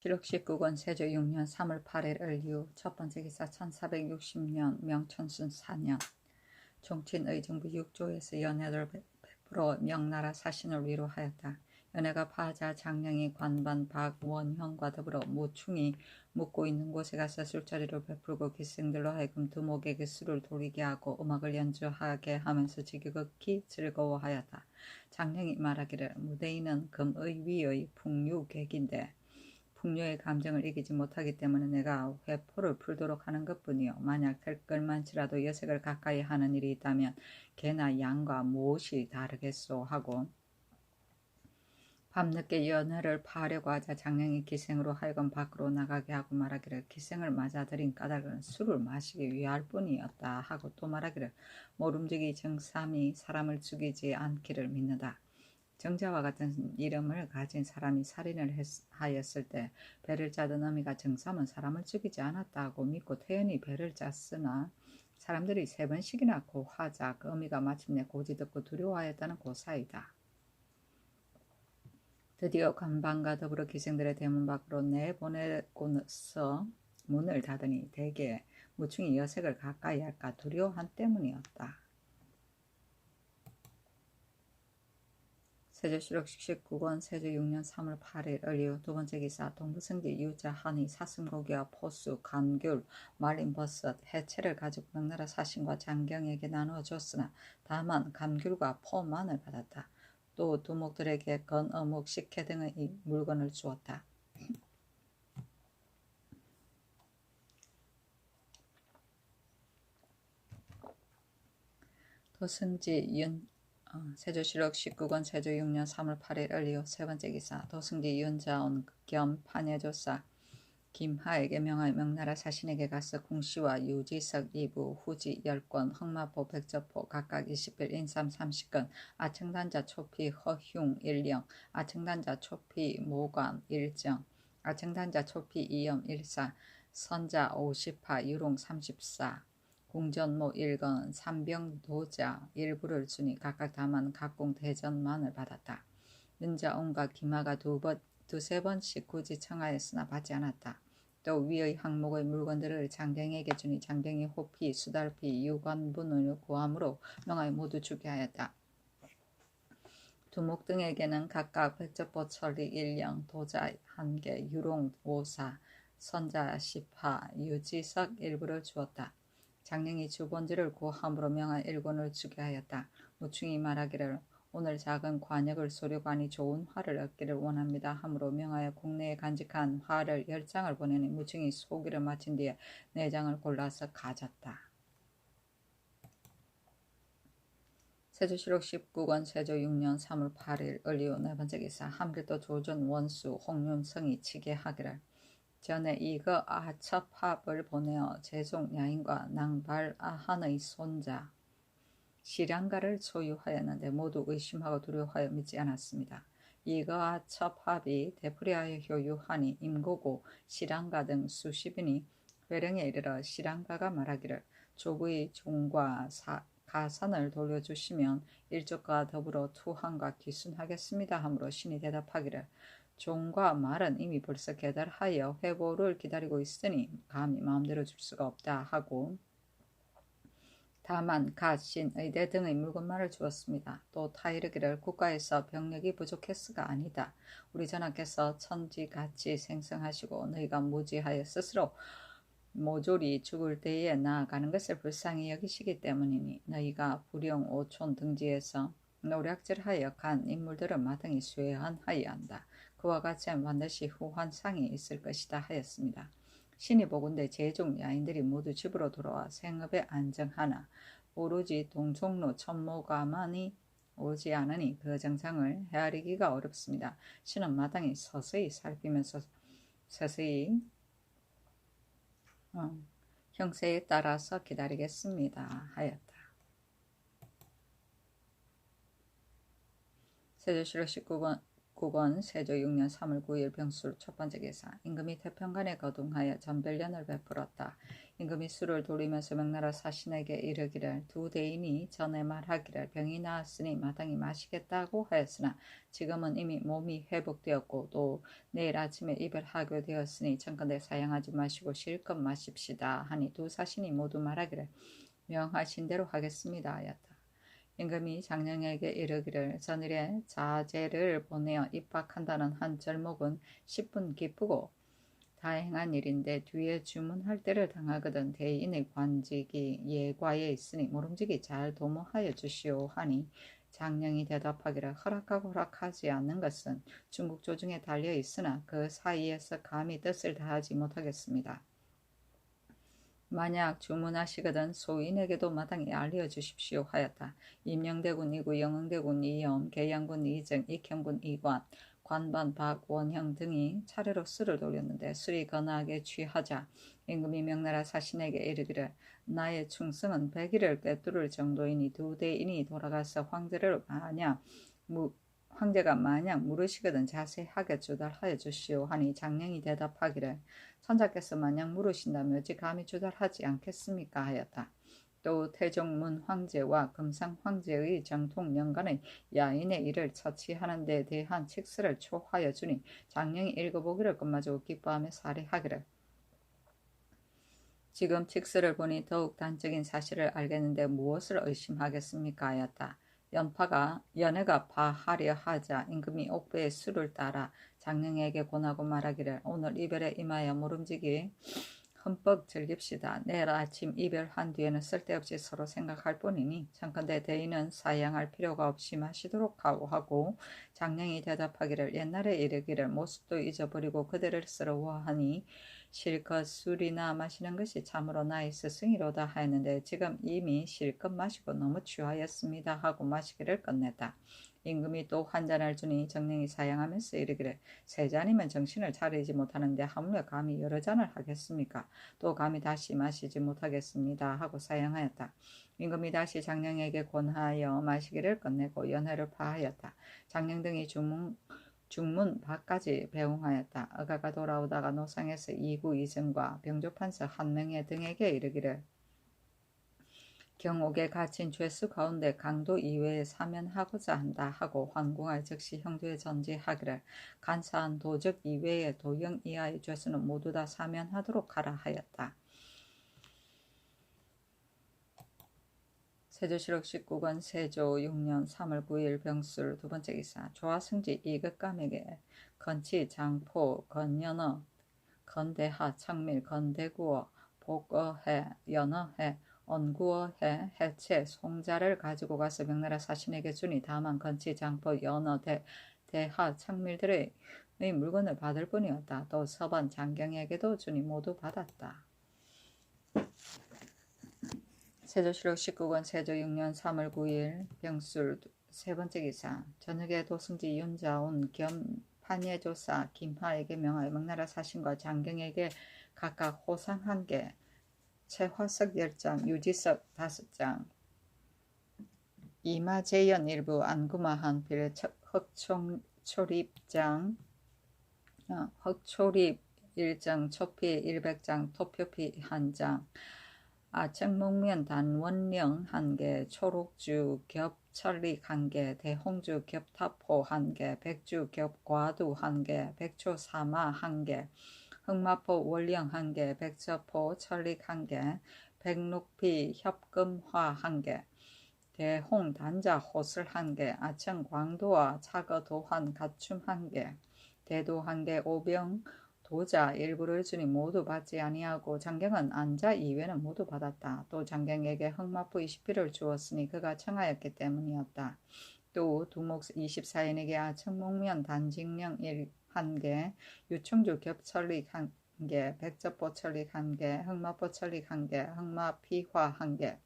기록 19권 세조 6년 3월 8일 을유 첫 번째 기사 1460년 명천순 4년 종친 의정부 6조에서 연회를 베풀어 명나라 사신을 위로하였다. 연회가 파자 장량이 관반 박원형과 더불어 모충이 묵고 있는 곳에 가서 술자리를 베풀고 기생들로 하여금 두목에게 술을 돌리게 하고 음악을 연주하게 하면서 지극히 즐거워하였다. 장량이 말하기를 무대인은 금의 위의 풍류객인데 풍류의 감정을 이기지 못하기 때문에 내가 회포를 풀도록 하는 것뿐이요. 만약 될 것만치라도 여색을 가까이 하는 일이 있다면 개나 양과 무엇이 다르겠소 하고 밤늦게 연회를 파하려고 하자 장량이 기생으로 하여금 밖으로 나가게 하고 말하기를 기생을 맞아들인 까닭은 술을 마시기 위할 뿐이었다 하고 또 말하기를 모름지기 정삼이 사람을 죽이지 않기를 믿는다. 정자와 같은 이름을 가진 사람이 살인을 하였을 때 배를 짜던 어미가 정삼은 사람을 죽이지 않았다고 믿고 태연히 배를 짰으나 사람들이 3번씩이나 고하자 그 어미가 마침내 고지 듣고 두려워하였다는 고사이다. 드디어 관방과 더불어 기생들의 대문 밖으로 내보내고서 문을 닫으니 대개 무충이 여색을 가까이 할까 두려워한 때문이었다. 세조실록 19권 세조 6년 3월 8일 을유 두 번째 기사 동부성지 유자 한이 사슴고기와 포수 감귤 말린버섯 해체를 가지고 명나라 사신과 장경에게 나누어 줬으나 다만 감귤과 포만을 받았다. 또 두목들에게 건 어묵 식혜 등의 물건을 주었다. 도승지 세조실록 19권 세조 6년 3월 8일 을유 세 번째 기사 도승지 윤자온 겸 판예조사 김하에게 명하여 명나라 사신에게 가서 궁시와 유지석 2부 후지 10권 흑마포 백저포 각각 20빌 인삼 30건 아청단자 초피 허흉 1령 아청단자 초피 모관 1정 아청단자 초피 이염 1사 선자 50파 유롱 34 궁전모 1건 삼병도자 일부를 주니 각각 다만 각공 대전만을 받았다. 윤자온과 김하가 두세 번씩 굳이 청하였으나 받지 않았다. 또 위의 항목의 물건들을 장경에게 주니 장경이 호피, 수달피, 유관분을 구함으로 명하여 모두 주게 하였다. 두목 등에게는 각각 백저포 천리 1령, 도자 1개, 유롱 5사, 선자 10파, 유지석 일부를 주었다. 장령이 주본지를 구함으로 명하여 1권을 주게 하였다. 무충이 말하기를 오늘 작은 관역을 소류관이 좋은 화를 얻기를 원합니다 하므로 명하여 국내에 간직한 화를 10장을 보내니 무충이 소기를 마친 뒤에 4장을 골라서 가졌다. 세조실록 19권 세조 6년 3월 8일 을유 네 번째 기사 함길도 조전 원수 홍윤성이 치게 하기를 전에 이거 아첩합을 보내어 제종 야인과 낭발 아한의 손자 시량가를 소유하였는데 모두 의심하고 두려워하여 믿지 않았습니다. 이거아 첩합이 되풀이하여 효유하니 임고고 시량가 등 수십인이 회령에 이르러 시량가가 말하기를 조부의 종과 가산을 돌려주시면 일족과 더불어 투항과 귀순하겠습니다 하므로 신이 대답하기를 종과 말은 이미 벌써 계달하여 회보를 기다리고 있으니 감히 마음대로 줄 수가 없다 하고 다만 가, 신, 의대 등의 물건만을 주었습니다. 또 타이르기를 국가에서 병력이 부족했으가 아니다. 우리 전하께서 천지같이 생성하시고 너희가 무지하여 스스로 모조리 죽을 때에 나아가는 것을 불쌍히 여기시기 때문이니 너희가 불영 오촌 등지에서 노략질하여 간 인물들은 마땅히 쇠한하여야 한다. 그와 같이 반드시 후환상이 있을 것이다 하였습니다. 신이 보건대 제종 야인들이 모두 집으로 돌아와 생업에 안정하나 오로지 동종로 천모가만이 오지 않으니 그 정상을 헤아리기가 어렵습니다. 신은 마땅히 서서히 살피면서 서서히 형세에 따라서 기다리겠습니다 하였다. 세조실록 19권 19권 세조 6년 3월 9일 병술 첫 번째 기사. 임금이 태평간에 거둥하여 전별련을 베풀었다. 임금이 수를 돌리면서 명나라 사신에게 이르기를 두 대인이 전에 말하기를 병이 나았으니 마땅히 마시겠다고 하였으나 지금은 이미 몸이 회복되었고 또 내일 아침에 이별하게 되었으니 청컨대 사양하지 마시고 실컷 마십시다 하니 두 사신이 모두 말하기를 명하신 대로 하겠습니다 하였다. 임금이 장령에게 이르기를 전일에 자제를 보내어 입학한다는 한 절목은 10분 기쁘고 다행한 일인데 뒤에 주문할 때를 당하거든 대인의 관직이 예과에 있으니 모름지기 잘 도모하여 주시오 하니 장령이 대답하기를 허락하고 허락하지 않는 것은 중국 조중에 달려 있으나 그 사이에서 감히 뜻을 다하지 못하겠습니다. 만약 주문하시거든 소인에게도 마땅히 알려주십시오 하였다. 임영대군 이구, 영흥대군 이염, 계양군 이정, 익형군 이관, 관반 박원형 등이 차례로 술을 돌렸는데 술이 거나하게 취하자 임금이 명나라 사신에게 이르기를 나의 충성은 100일을 꿰뚫을 정도이니 두 대인이 돌아가서 황제가 만약 물으시거든 자세하게 주달하여 주시오 하니 장령이 대답하기를 선자께서 만약 물으신다면 어찌 감히 주달하지 않겠습니까 하였다. 또 태종문 황제와 금상 황제의 정통 연간의 야인의 일을 처치하는 데 대한 칙서를 초하여 주니 장령이 읽어보기를 끝마저 기뻐하며 살해하기를 지금 칙서를 보니 더욱 단적인 사실을 알겠는데 무엇을 의심하겠습니까 하였다. 연애가 파하려 하자 임금이 옥배의 수를 따라 장령에게 권하고 말하기를 오늘 이별에 임하여 모름지기 흠뻑 즐깁시다. 내일 아침 이별한 뒤에는 쓸데없이 서로 생각할 뿐이니 청컨대 대인은 사양할 필요가 없이 마시도록 하고 장령이 대답하기를 옛날에 이르기를 모습도 잊어버리고 그대를 쓰러워하니 실컷 술이나 마시는 것이 참으로 나의 스승이로다 하였는데 지금 이미 실컷 마시고 너무 취하였습니다 하고 마시기를 끝냈다. 임금이 또 한 잔을 주니 정령이 사양하면서 이르기를 세 잔이면 정신을 차리지 못하는데 하물며 감히 여러 잔을 하겠습니까? 또 감히 다시 마시지 못하겠습니다 하고 사양하였다. 임금이 다시 장령에게 권하여 마시기를 끝내고 연회를 파하였다. 장령 등이 중문 밖까지 배웅하였다. 어가가 돌아오다가 노상에서 이구 이승과 병조판서 한명회 등에게 이르기를 경옥에 갇힌 죄수 가운데 강도 이외에 사면하고자 한다 하고 황궁할 즉시 형조에 전지하기를 간사한 도적 이외에 도영 이하의 죄수는 모두 다 사면하도록 하라 하였다. 세조실록 19권 세조 6년 3월 9일 병술 두 번째 기사. 조화승지 이극감에게 건치 장포 건연어 건대하 창밀 건대구어 복어해 연어해 언구어해 해체 송자를 가지고 가서 명나라 사신에게 주니 다만 건치 장포 연어 대하 창밀들의 물건을 받을 뿐이었다. 또 서반 장경에게도 주니 모두 받았다. 세조실록 19권 세조 6년 3월 9일 병술 세 번째 기사. 저녁에 도승지 윤자온 겸 판예조사 김하에게 명하여 명나라 사신과 장경에게 각각 호상 1개, 최화석 10장, 유지석 5장, 이마재연 일부, 안구마 1필, 흑초립 1장, 초피 100장, 토표피 1장, 아청목면 단원령 1개, 초록주 겹철릭 1개, 대홍주 겹타포 1개, 백주 겹과두 1개, 백초 사마 1개, 흑마포 월령 1개, 백서포 철릭 1개, 백록피 협금화 1개, 대홍 단자 호슬 1개, 아청 광도와 차거 도환 갖춤 1개, 대도 1개, 오병 도자 일부를 주니 모두 받지 아니하고 장경은 안자 이외는 모두 받았다. 또 장경에게 흑마포 20필을 주었으니 그가 청하였기 때문이었다. 또 두목 24인에게 아청목면 단직령 1개, 유청주 겹철릭 1개, 백저포 철릭 1개, 흑마포 철릭 1개, 흑마피화 1개,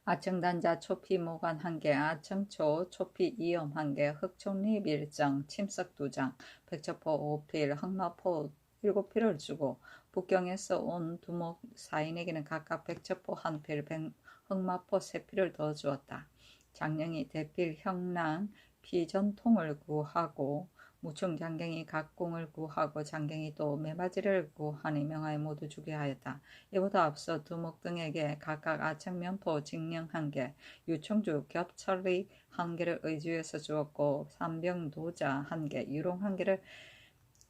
아청단자 초피모관 1개, 아청초 초피 이염 1개, 흑총립 1장, 침석 2장, 백초포 5필, 흑마포 7필을 주고 북경에서 온 두목 4인에게는 각각 백초포 1필, 흑마포 3필을 더 주었다. 장령이 대필 형랑 피전통을 구하고 무충장경이 각궁을 구하고 장경이 또 매바지를 구하니 명하여 모두 주게 하였다. 이보다 앞서 두목 등에게 각각 아청면포 직령 1개, 유청주 겹철리 1개를 의주에서 주었고 삼병도자 1개, 유롱 1개를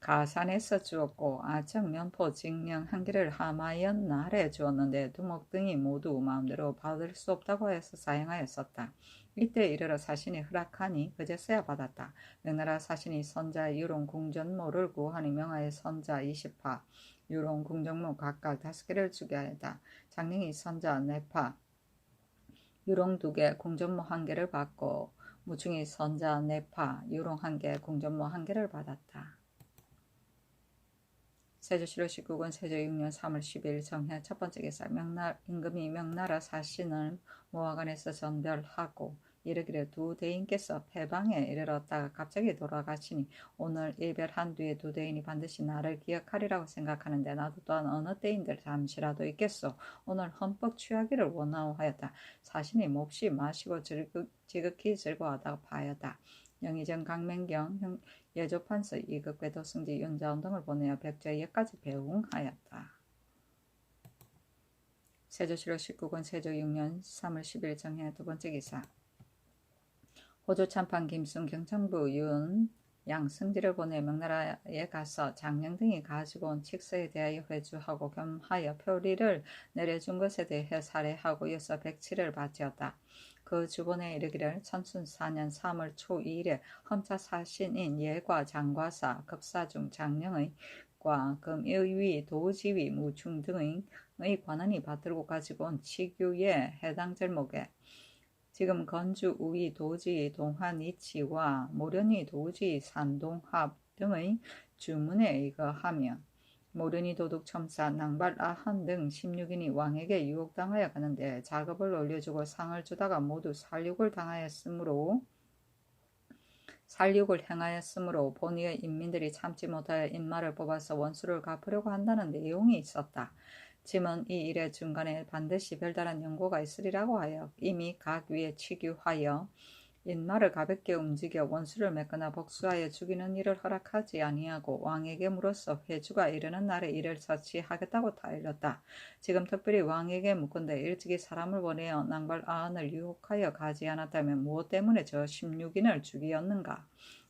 가산에서 주었고 아청면포 직령 1개를 하마연 날에 주었는데 두목 등이 모두 마음대로 받을 수 없다고 해서 사양하였었다. 이때 이르러 사신이 허락하니 그제서야 받았다. 명나라 사신이 선자 유롱 궁전모를 구하니 명하여 선자 20파, 유롱 궁전모 각각 5개를 주게 하였다. 장령이 선자 4파, 유롱 2개, 궁전모 1개를 받고 무충이 선자 4파, 유롱 1개, 궁전모 1개를 받았다. 세조실록 19권 세조 6년 3월 10일 정해 첫 번째 기사 임금이 명나라 사신을 모화관에서 전별하고 이르기를 두 대인께서 패방에 이르렀다가 갑자기 돌아가시니 오늘 일별한 뒤에 두 대인이 반드시 나를 기억하리라고 생각하는데 나도 또한 어느 때인들 잠시라도 있겠소. 오늘 흠뻑 취하기를 원하오하였다. 사신이 몹시 마시고 지극히 즐거워하다가 파였다. 영의정 강맹경 예조판서 이극배 도승지 윤자원 등을 보내어 백제에까지 배웅하였다. 세조실록 19권 세조 6년 3월 10일 정해 두 번째 기사 호조 참판 김순 경청부 윤 양승지를 보내 명나라에 가서 장령 등이 가지고 온 칙서에 대하여 회주하고 겸하여 표리를 내려준 것에 대해 사례하고 이어서 백치를 바치었다. 그 주본에 이르기를 천순 4년 3월 초 2일에 험차 사신인 예과 장과사 급사중 장령의 과 금의위 도지위 무충 등의 관원이 받들고 가지고 온 치규에 해당 절목에 지금 건주 우위 도지 동한이치와 모련이 도지 산동합 등의 주문에 의거하며 모련이 도둑 첨사 낭발 아한 등 16인이 왕에게 유혹당하여 가는데 작업을 올려주고 상을 주다가 모두 살육을 행하였으므로 본위의 인민들이 참지 못하여 인마를 뽑아서 원수를 갚으려고 한다는 내용이 있었다. 짐은 이 일의 중간에 반드시 별다른 연고가 있으리라고 하여 이미 각 위에 치규하여 인마를 가볍게 움직여 원수를 맺거나 복수하여 죽이는 일을 허락하지 아니하고 왕에게 물어서 회주가 이르는 날에 이를 처치하겠다고 타일렀다. 지금 특별히 왕에게 묻건대 일찍이 사람을 보내어 낭발 아한을 유혹하여 가지 않았다면 무엇 때문에 저 16인을 죽이었는가?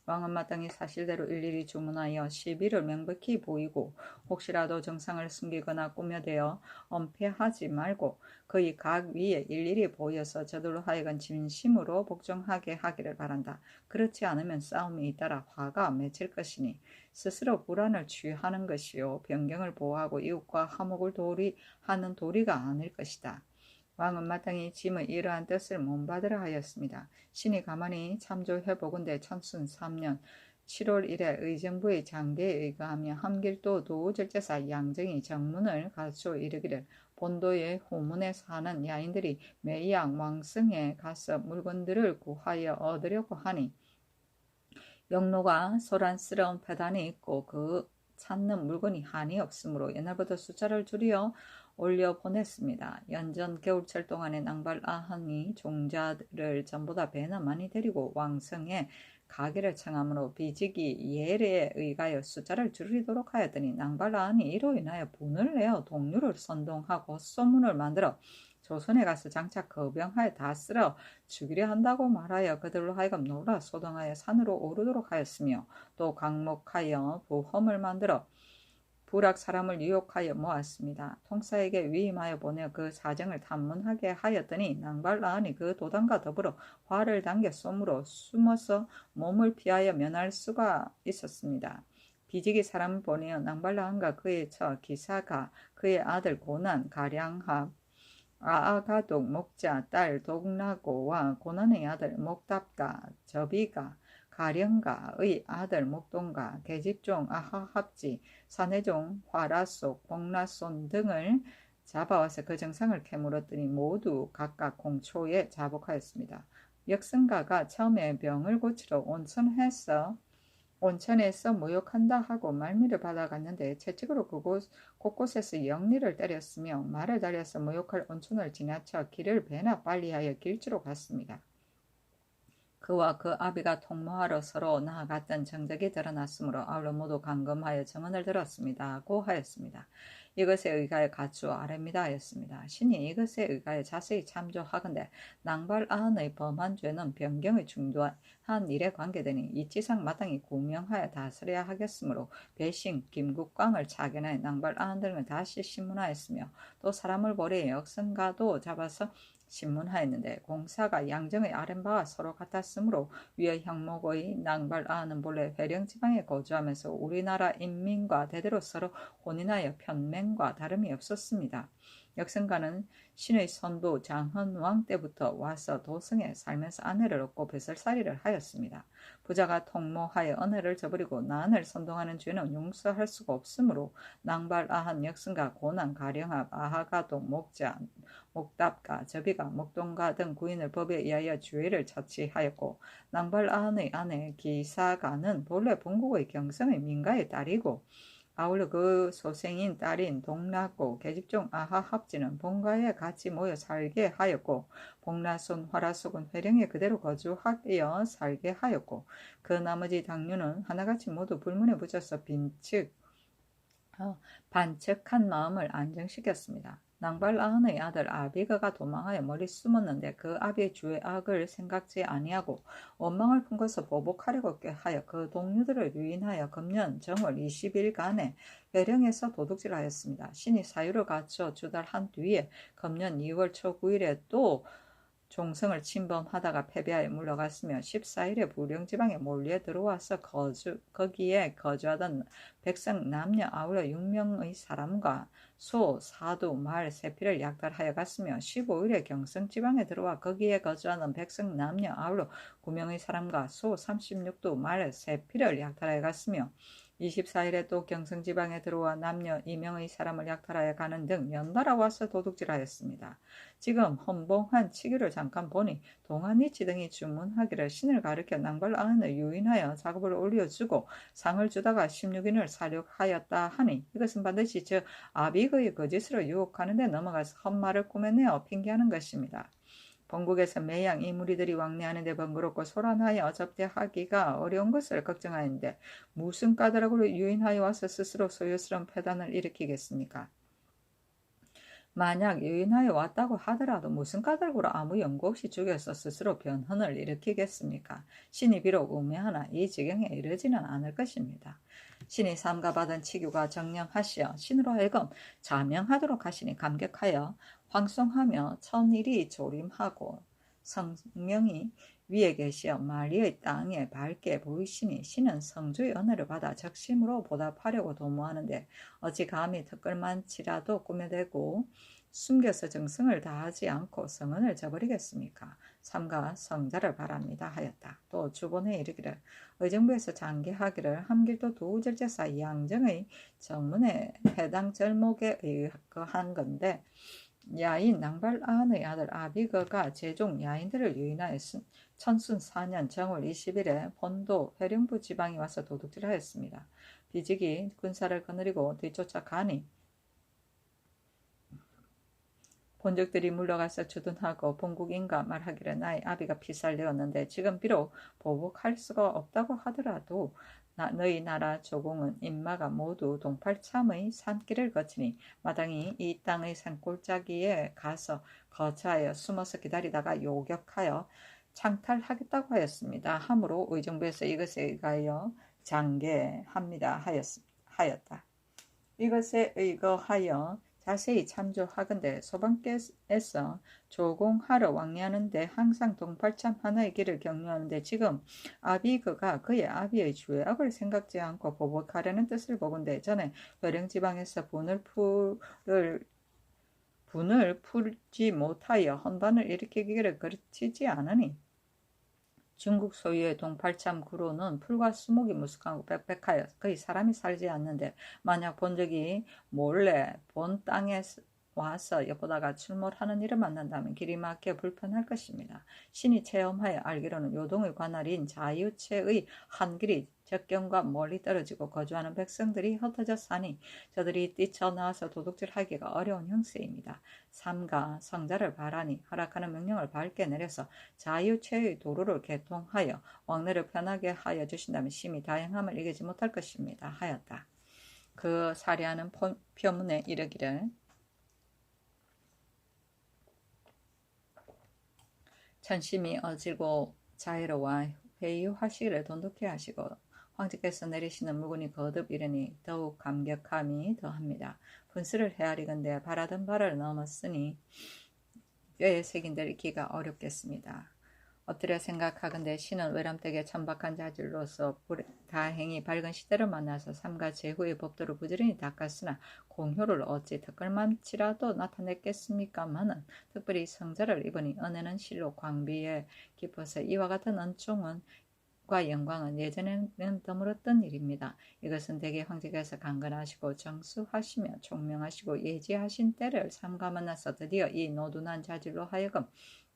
왕은 마땅히 사실대로 일일이 주문하여 시비를 명백히 보이고 혹시라도 정상을 숨기거나 꾸며대어 엄폐하지 말고 그의 각 위에 일일이 보여서 저들로 하여금 진심으로 복종하게 하기를 바란다. 그렇지 않으면 싸움이 잇따라 화가 맺힐 것이니 스스로 불안을 취하는 것이요 변경을 보호하고 이웃과 화목을 하는 도리가 아닐 것이다. 왕은 마땅히 짐의 이러한 뜻을 못받으라 하였습니다. 신이 가만히 참조해보건대 천순 3년 7월 1일 의정부의 장계에 의거하며 함길도 도우절제사 양정이 정문을 갖추어 이르기를 본도의 후문에 사는 야인들이 매약 왕승에 가서 물건들을 구하여 얻으려고 하니 영로가 소란스러운 배단이 있고 그 찾는 물건이 한이 없으므로 옛날부터 숫자를 줄여 올려 보냈습니다. 연전 겨울철 동안에 낭발 아한이 종자를 전보다 배나 많이 데리고 왕성에 가기를 청하므로 비직이 예례에 의하여 숫자를 줄이도록 하였더니 낭발 아한이 이로 인하여 분을 내어 동료를 선동하고 소문을 만들어 조선에 가서 장차 거병하여 다 쓸어 죽이려 한다고 말하여 그들로 하여금 놀아 소동하여 산으로 오르도록 하였으며 또 강목하여 부험을 만들어 부락 사람을 유혹하여 모았습니다. 통사에게 위임하여 보내어 그 사정을 탐문하게 하였더니 낭발 아한이 그 도당과 더불어 화를 당겨 쏘므로 숨어서 몸을 피하여 면할 수가 있었습니다. 비직이 사람을 보내어 낭발 아한과 그의 처 기사가 그의 아들 고난 가량합 아아가독 목자 딸 독나고와 고난의 아들 목답가 저비가 가령가의 아들 목동가 계집종 아하합지 사내종 화라속 복라손 등을 잡아와서 그 정상을 캐물었더니 모두 각각 공초에 자복하였습니다. 역승가가 처음에 병을 고치러 온천에서 모욕한다 하고 말미를 받아갔는데 채찍으로 곳곳에서 영리를 때렸으며 말을 달려서 모욕할 온천을 지나쳐 길을 배나 빨리하여 길주로 갔습니다. 그와 그 아비가 통모하러 서로 나아갔던 정적이 드러났으므로 아울러 모두 감금하여 증언을 들었습니다. 고 하였습니다. 이것에 의하여 가추 아랍니다 하였습니다. 신이 이것에 의하여 자세히 참조하건대 낭발아한의 범한 죄는 변경의 중도한 일에 관계되니 이치상 마땅히 구명하여 다스려야 하겠으므로 배신 김국광을 차견하여 낭발아한 등을 다시 신문하였으며 또 사람을 벌이에 역선가도 잡아서 신문하였는데 공사가 양정의 아랫바와 서로 같았으므로 위의 형목의 낭발아는 본래 회령지방에 거주하면서 우리나라 인민과 대대로 서로 혼인하여 편맹과 다름이 없었습니다. 역선가는 신의 선부 장헌왕 때부터 와서 도성에 살면서 아내를 얻고 벼슬살이를 하였습니다. 부자가 통모하여 언해를 저버리고 난을 선동하는 죄는 용서할 수가 없으므로 낭발아한 역선가 고난 가령합 아하가동 목자 목답가 저비가 목동가 등 구인을 법에 의하여 주의를 처치하였고 낭발아한의 아내 기사가는 본래 본국의 경성의 민가의 딸이고 아울러 그 소생인 딸인 동락고 계집종 아하합지는 본가에 같이 모여 살게 하였고 복라손 화라속은 회령에 그대로 거주하여 살게 하였고 그 나머지 당류는 하나같이 모두 불문에 붙여서 반측한 마음을 안정시켰습니다. 낭발아한의 아들 아비가가 도망하여 멀리 숨었는데 그 아비의 주의 악을 생각지 아니하고 원망을 품고서 보복하려고 꾀하여 그 동료들을 유인하여 금년 정월 20일간에 회령에서 도둑질하였습니다. 신이 사유를 갖춰 주달한 뒤에 금년 2월 초 9일에 또 종성을 침범하다가 패배하여 물러갔으며 14일에 부령지방에 몰려 들어와서 거기에 거주하던 백성 남녀 아울러 6명의 사람과 소, 사두, 말, 세피를 약탈하여 갔으며 15일에 경성지방에 들어와 거기에 거주하는 백성 남녀 아울러 9명의 사람과 소 36두, 말, 세피를 약탈하여 갔으며 24일에 또 경성지방에 들어와 남녀 2명의 사람을 약탈하여 가는 등 연달아 와서 도둑질하였습니다. 지금 헌봉한 치기를 잠깐 보니 동안이치 등이 주문하기를 신을 가리켜 낭발아한을 유인하여 작업을 올려주고 상을 주다가 16인을 살육하였다 하니 이것은 반드시 저 아비그의 거짓으로 유혹하는 데 넘어가서 헛말을 꾸며내어 핑계하는 것입니다. 본국에서 매양 이 무리들이 왕래하는데 번거롭고 소란하여 접대하기가 어려운 것을 걱정하였는데 무슨 까닭으로 유인하여 와서 스스로 소유스러운 패단을 일으키겠습니까? 만약 유인하여 왔다고 하더라도 무슨 까닭으로 아무 연고 없이 죽여서 스스로 변헌을 일으키겠습니까? 신이 비록 우매하나 이 지경에 이르지는 않을 것입니다. 신이 삼가받은 치규가 정령하시어 신으로 하여금 자명하도록 하시니 감격하여 황송하며 천일이 조림하고 성명이 위에 계시어 마리의 땅에 밝게 보이시니 신은 성주의 은혜를 받아 적심으로 보답하려고 도모하는데 어찌 감히 턱걸만치라도 꾸며대고 숨겨서 정성을 다하지 않고 성은을 저버리겠습니까? 삼가 성자를 바랍니다 하였다. 또 주본에 이르기를 의정부에서 장계하기를 함길도 도우절제사 양정의 정문에 해당 절목에 의거한 건데 야인 낭발아한의 아들 아비거가 제종 야인들을 유인하여 천순 4년 정월 20일에 본도 회령부 지방에 와서 도둑질하였습니다. 비직이 군사를 거느리고 뒤쫓아 가니 본적들이 물러가서 주둔하고 본국인가 말하기를 나의 아비가 피살되었는데 지금 비록 보복할 수가 없다고 하더라도 너희 나라 조공은 인마가 모두 동팔참의 산길을 거치니 마땅히 이 땅의 산골짜기에 가서 거처하여 숨어서 기다리다가 요격하여 창탈하겠다고 하였습니다. 하므로 의정부에서 이것에 의하여 장계합니다 하였다. 이것에 의거하여 자세히 참조하건대 소방께서 조공하러 왕래하는데 항상 동팔참 하나의 길을 경유하는데 지금 아비그가 그의 아비의 죄악을 생각지 않고 보복하려는 뜻을 보건대 전에 회령지방에서 분을 풀지 못하여 헌반을 일으키기를 그르치지 않으니 중국 소유의 동팔참 구로는 풀과 수목이 무숙하고 빽빽하여 거의 사람이 살지 않는데 만약 본적이 몰래 본 땅에 와서 엿보다가 출몰하는 일을 만난다면 길이 막혀 불편할 것입니다. 신이 체험하여 알기로는 요동의 관할인 자유체의 한 길이 적경과 멀리 떨어지고 거주하는 백성들이 흩어져 사니 저들이 뛰쳐나와서 도둑질하기가 어려운 형세입니다. 삼가 성자를 바라니 허락하는 명령을 밝게 내려서 자유체의 도로를 개통하여 왕래를 편하게 하여 주신다면 심히 다양함을 이기지 못할 것입니다. 하였다. 그 사례하는 표문에 이르기를 천심이 어질고 자애로와 회유하시기를 돈독히 하시고 황제께서 내리시는 물건이 거듭 이르니 더욱 감격함이 더합니다. 분수를 헤아리건대 바라던 바를 넘었으니 뼈에 새긴들 잊기가 어렵겠습니다. 엎드려 생각하건대 신은 외람되게 천박한 자질로서 다행히 밝은 시대를 만나서 삼가 제후의 법도를 부지런히 닦았으나 공효를 어찌 덕글만치라도 나타냈겠습니까마는 특별히 성자를 입으니 은혜는 실로 광비에 깊어서 이와 같은 은총은 과 영광은 예전에는 드물었던 일입니다. 이것은 대개 황제께서 강건하시고 정수하시며 총명하시고 예지하신 때를 삼가 만나서 드디어 이 노둔한 자질로 하여금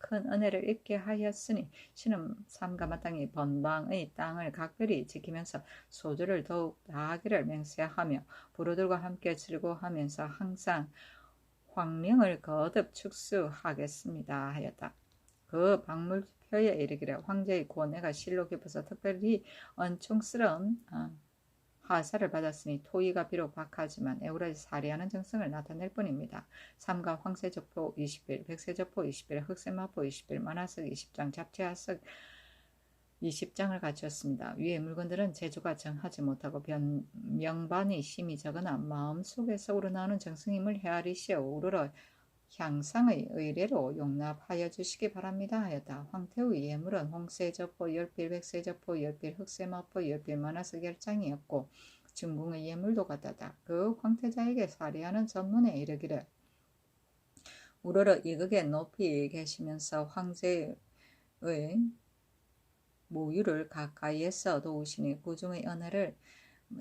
큰 은혜를 입게 하였으니 신은 삼가 마땅히 번방의 땅을 각별히 지키면서 소주를 더욱 다하기를 맹세하며 부르들과 함께 즐거워하면서 항상 황명을 거듭 축수하겠습니다 하였다. 그 박물표에 이르기를 황제의 고뇌가 실로 깊어서 특별히 은총스러운 하사를 받았으니 토의가 비록 박하지만 에우라지 사리하는 정성을 나타낼 뿐입니다. 삼가 황세적포 20빌, 백세적포 20빌, 흑세마포 20빌, 만화석 20장, 잡채하석 20장을 갖추었습니다. 위의 물건들은 제조가 정하지 못하고 명반이 심히 적으나 마음속에서 우러나오는 정성임을 헤아리시어 우러러 향상의 의례로 용납하여 주시기 바랍니다 하였다. 황태의 예물은 홍세저포 10빌, 백세저포 10빌, 흑세마포 10빌, 만화석 10장이었고 중궁의 예물도 같았다. 그 황태자에게 사리하는 전문에 이르기를 우러러 이극에 높이 계시면서 황제의 모유를 가까이에서 도우시니 구중의 은혜를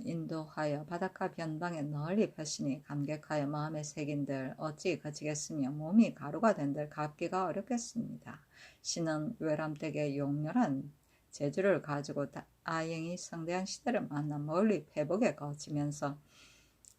인도하여 바닷가 변방에 널리 펴시니 감격하여 마음에 새긴들 어찌 그치겠으며 몸이 가루가 된들 갚기가 어렵겠습니다. 신은 외람되게 용렬한 재주를 가지고 아행이 성대한 시대를 만나 멀리 회복에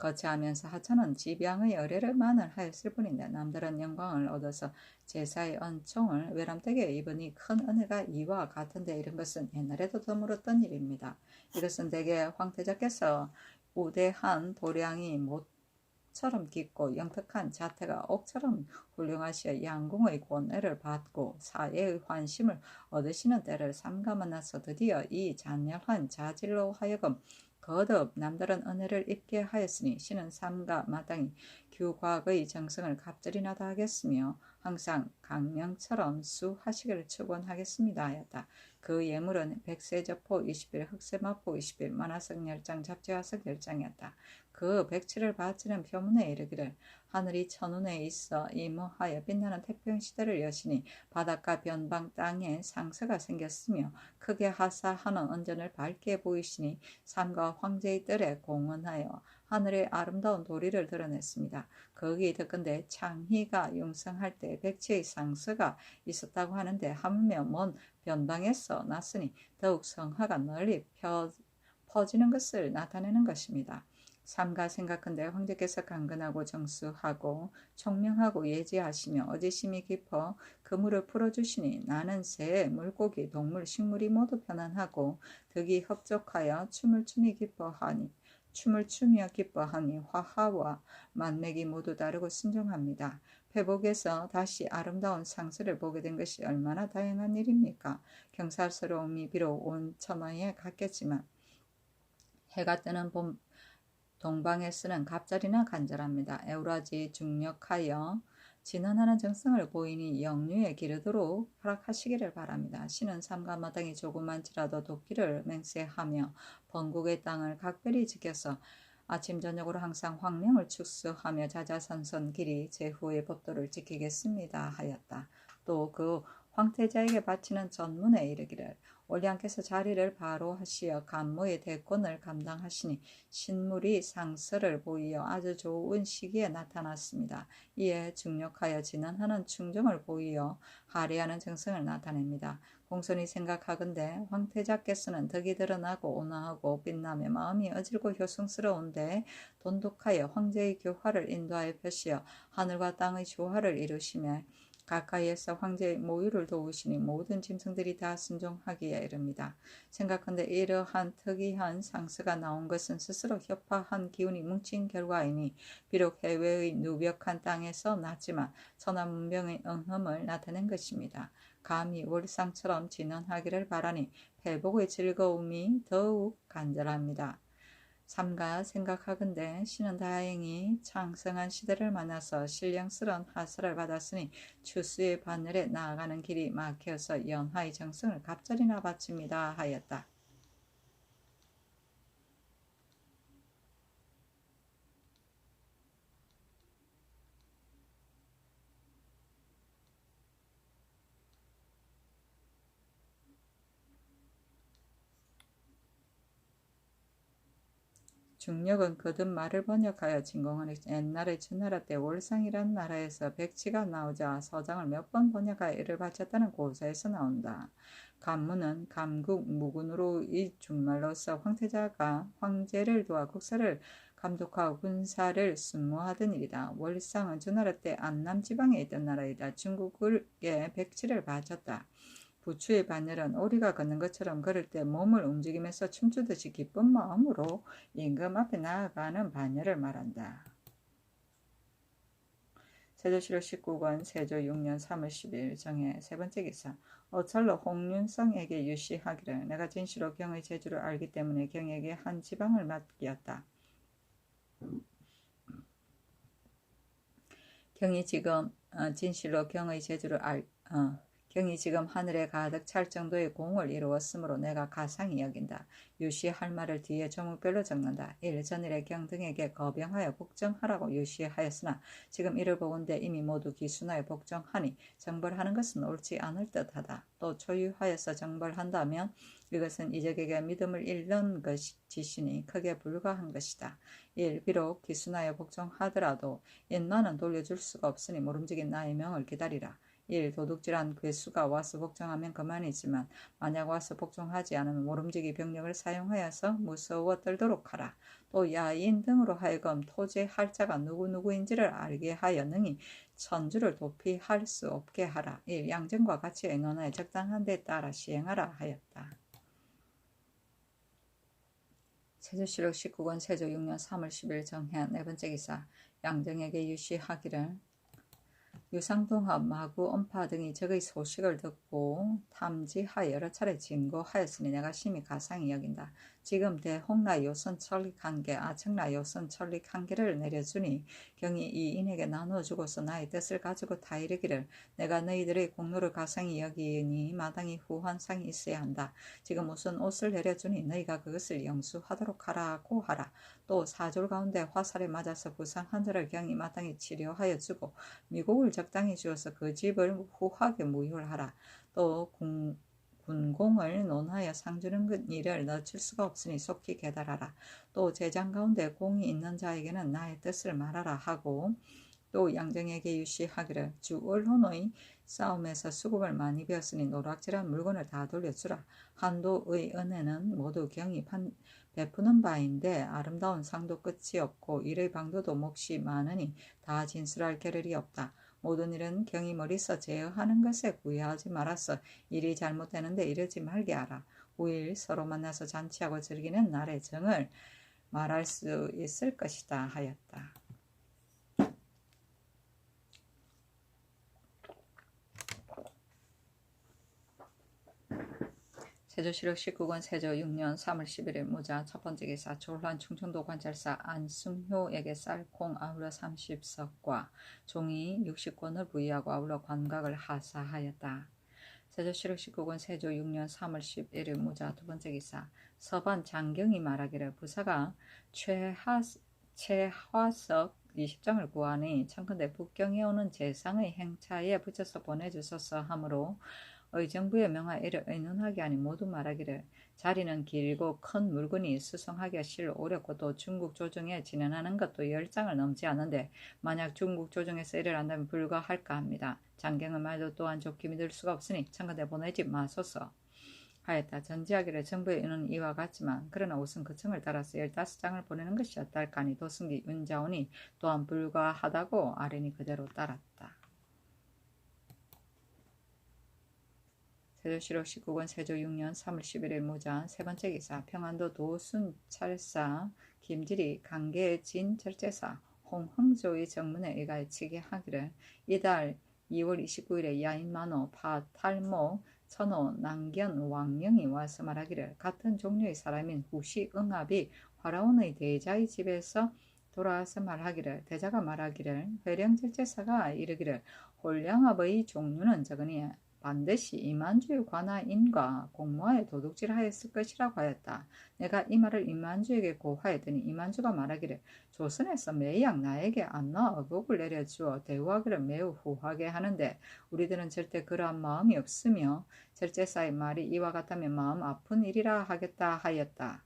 거치하면서 하찮은 집양의 의뢰를 만을하였을 뿐인데 남들은 영광을 얻어서 제사의 은총을 외람되게 입으니 큰 은혜가 이와 같은데 이런 것은 옛날에도 드물었던 일입니다. 이것은 대개 황태자께서 우대한 도량이 못처럼 깊고 영특한 자태가 옥처럼 훌륭하시어 양궁의 권애를 받고 사회의 환심을 얻으시는 때를 삼가 만나서 드디어 이 잔열한 자질로 하여금 거듭 남다른 은혜를 입게 하였으니 신은 삼가 마땅히 규곽의 정성을 갑절이 나다하겠으며 항상 강명처럼 수하시기를 축원하겠습니다 하였다. 그 예물은 백세저포 20빌, 흑세마포 20빌, 만화석 10장, 잡지화석 10장이었다. 그 백치를 바치는 표문에 이르기를 하늘이 천운에 있어 이무하여 빛나는 태평시대를 여시니 바닷가 변방 땅에 상서가 생겼으며 크게 하사하는 은전을 밝게 보이시니 삼가 황제의 뜰에 공헌하여 하늘의 아름다운 도리를 드러냈습니다. 거기 듣건대 창희가 융성할 때 백치의 상서가 있었다고 하는데 하물며 먼 변방에서 났으니 더욱 성화가 널리 퍼지는 것을 나타내는 것입니다. 삼가 생각한데 황제께서 강건하고 정수하고 총명하고 예지하시며 어지심이 깊어 그물을 풀어주시니 나는 새, 물고기, 동물, 식물이 모두 편안하고 덕이 흡족하여 춤을 추며 기뻐하니 화하와 만맥이 모두 다르고 순종합니다. 회복에서 다시 아름다운 상수를 보게 된 것이 얼마나 다양한 일입니까? 경사스러움이 비록 온 처마에 갔겠지만 해가 뜨는 동방에 쓰는 갑자리나 간절합니다. 에우라지 중력하여 진언하는 정성을 보이니 영유에 기르도록 허락하시기를 바랍니다. 신은 삼가 마땅히 조그만치라도 돕기를 맹세하며 번국의 땅을 각별히 지켜서 아침 저녁으로 항상 황명을 축수하며 자자선선 길이 제후의 법도를 지키겠습니다 하였다. 또 그 황태자에게 바치는 전문에 이르기를 올량께서 자리를 바로 하시어 간모의 대권을 감당하시니 신물이 상서를 보이어 아주 좋은 시기에 나타났습니다. 이에 중력하여 진언하는 충정을 보이어 하례하는 정성을 나타냅니다. 공손히 생각하건대 황태자께서는 덕이 드러나고 온화하고 빛나며 마음이 어질고 효성스러운데 돈독하여 황제의 교화를 인도하여 펴시어 하늘과 땅의 조화를 이루시며 가까이에서 황제의 모유를 도우시니 모든 짐승들이 다 순종하기에 이릅니다. 생각한데 이러한 특이한 상스가 나온 것은 스스로 협화한 기운이 뭉친 결과이니 비록 해외의 누벽한 땅에서 났지만 천하문명의 응흠을 나타낸 것입니다. 감히 월상처럼 진언하기를 바라니 회복의 즐거움이 더욱 간절합니다. 삼가 생각하건대 신은 다행히 창성한 시대를 만나서 신령스러운 하사를 받았으니 추수의 바늘에 나아가는 길이 막혀서 연화의 정성을 갑절이나 바칩니다 하였다. 중력은 거듭 말을 번역하여 진공하니 옛날에 주나라 때 월상이라는 나라에서 백치가 나오자 서장을 몇 번 번역하여 이를 바쳤다는 고사에서 나온다. 간문은 감국 무군으로 이 준말로서 황태자가 황제를 도와 국사를 감독하고 군사를 순무하던 일이다. 월상은 주나라 때 안남 지방에 있던 나라이다. 중국에 백치를 바쳤다. 부추의 바늘은 오리가 걷는 것처럼 걸을 때 몸을 움직이면서 춤추듯이 기쁜 마음으로 임금 앞에 나아가는 바늘을 말한다. 세조실록 19권 세조 6년 3월 10일 정해 세 번째 기사. 어철로 홍윤성에게 유시하기를 내가 진시로 경의 재주를 알기 때문에 경에게 한 지방을 맡겼다. 경이 지금 진실로 경의 재주를 경이 지금 하늘에 가득 찰 정도의 공을 이루었으므로 내가 가상히 여긴다. 유시할 말을 뒤에 조목별로 적는다. 1. 전일에 경 등에게 거병하여 복정하라고 유시하였으나 지금 이를 보건대 이미 모두 기순하여 복정하니 정벌하는 것은 옳지 않을 듯하다. 또 초유하여서 정벌한다면 이것은 이적에게 믿음을 잃는 짓이니 크게 불가한 것이다. 1. 비록 기순하여 복정하더라도 인마는 돌려줄 수가 없으니 모름지긴 나의 명을 기다리라. 1. 도둑질한 괴수가 와서 복종하면 그만이지만 만약 와서 복종하지 않으면 모름지기 병력을 사용하여서 무서워 떨도록 하라. 또 야인 등으로 하여금 토제할 자가 누구누구인지를 알게 하여 능히 천주를 도피할 수 없게 하라. 1. 양정과 같이 의논하여 적당한 데 따라 시행하라 하였다. 세조실록 19권 세조 6년 3월 10일 정해 네 번째 기사. 양정에게 유시하기를 유상동합, 마구, 엄파 등이 적의 소식을 듣고 탐지하여 여러 차례 진고하였으니 내가 심히 가상히 여긴다. 지금 대홍라 요선 천릭 한 개, 아청라 요선 천릭 한 개를 내려주니 경이 이 인에게 나눠주고서 나의 뜻을 가지고 다 이르기를 내가 너희들의 공로를 가상히 여기니 마땅히 후환상이 있어야 한다. 지금 우선 옷을 내려주니 너희가 그것을 영수하도록 하라고 하라. 또 사졸 가운데 화살에 맞아서 부상한 자를 경이 마땅히 치료하여 주고 미국을 적당히 주어서 그 집을 후하게 무효하라. 또 군공을 논하여 상주는 일을 늦출 수가 없으니 속히 계달하라. 또 제장 가운데 공이 있는 자에게는 나의 뜻을 말하라 하고 또 양정에게 유시하기를 주 언론의 싸움에서 수급을 많이 베었으니 노락질한 물건을 다 돌려주라. 한도의 은혜는 모두 경이 베푸는 바인데 아름다운 상도 끝이 없고 일의 방도도 몫이 많으니 다 진술할 겨를이 없다. 모든 일은 경이 머리서 제어하는 것에 구애하지 말아서 일이 잘못되는데 이러지 말게 하라. 5일 서로 만나서 잔치하고 즐기는 날의 정을 말할 수 있을 것이다 하였다. 세조실록 19권 세조 6년 3월 11일 모자 첫 번째 기사. 졸란 충청도 관찰사 안승효에게 쌀, 콩 아울러 30석과 종이 60권을 부의하고 아울러 관각을 하사하였다. 세조실록 19권 세조 6년 3월 11일 모자 두 번째 기사. 서반 장경이 말하기를 부사가 최화석 20장을 구하니 청컨대 북경에 오는 재상의 행차에 붙여서 보내주소서 하므로 의정부의 명하에 이를 의논하게 하니 모두 말하기를 자리는 길고 큰 물건이 수송하기가 실로 어렵고 또 중국 조정에 진행하는 것도 10장을 넘지 않은데 만약 중국 조정에서 일을 한다면 불가할까 합니다. 장경의 말도 또한 좋게 믿을 수가 없으니 청와대 보내지 마소서 하였다. 전지하기를 정부의 의논은 이와 같지만 그러나 우선 그 청을 따라서 15장을 보내는 것이 어떨까 하니 도승기 윤자원이 또한 불가하다고 아뢰니 그대로 따랐다. 세조실록 19권 세조 6년 3월 11일 무자 세번째 기사 평안도 도순 찰사 김질이 강계의 진 절제사 홍흥조의 정문에 의가에 치게 하기를 이달 2월 29일에 야인만호 파탈모 천호 남견 왕령이 와서 말하기를 같은 종류의 사람인 후시 응합이 화라온의 대자의 집에서 돌아와서 말하기를 대자가 말하기를 회령절제사가 이르기를 홀량합의 종류는 적으니 반드시 이만주의 관하인과 공모하에 도둑질하였을 것이라고 하였다. 내가 이 말을 이만주에게 고하였더니 이만주가 말하기를 조선에서 매양 나에게 안나 어복을 내려주어 대우하기를 매우 후하게 하는데 우리들은 절대 그러한 마음이 없으며 절제사의 말이 이와 같다면 마음 아픈 일이라 하겠다 하였다.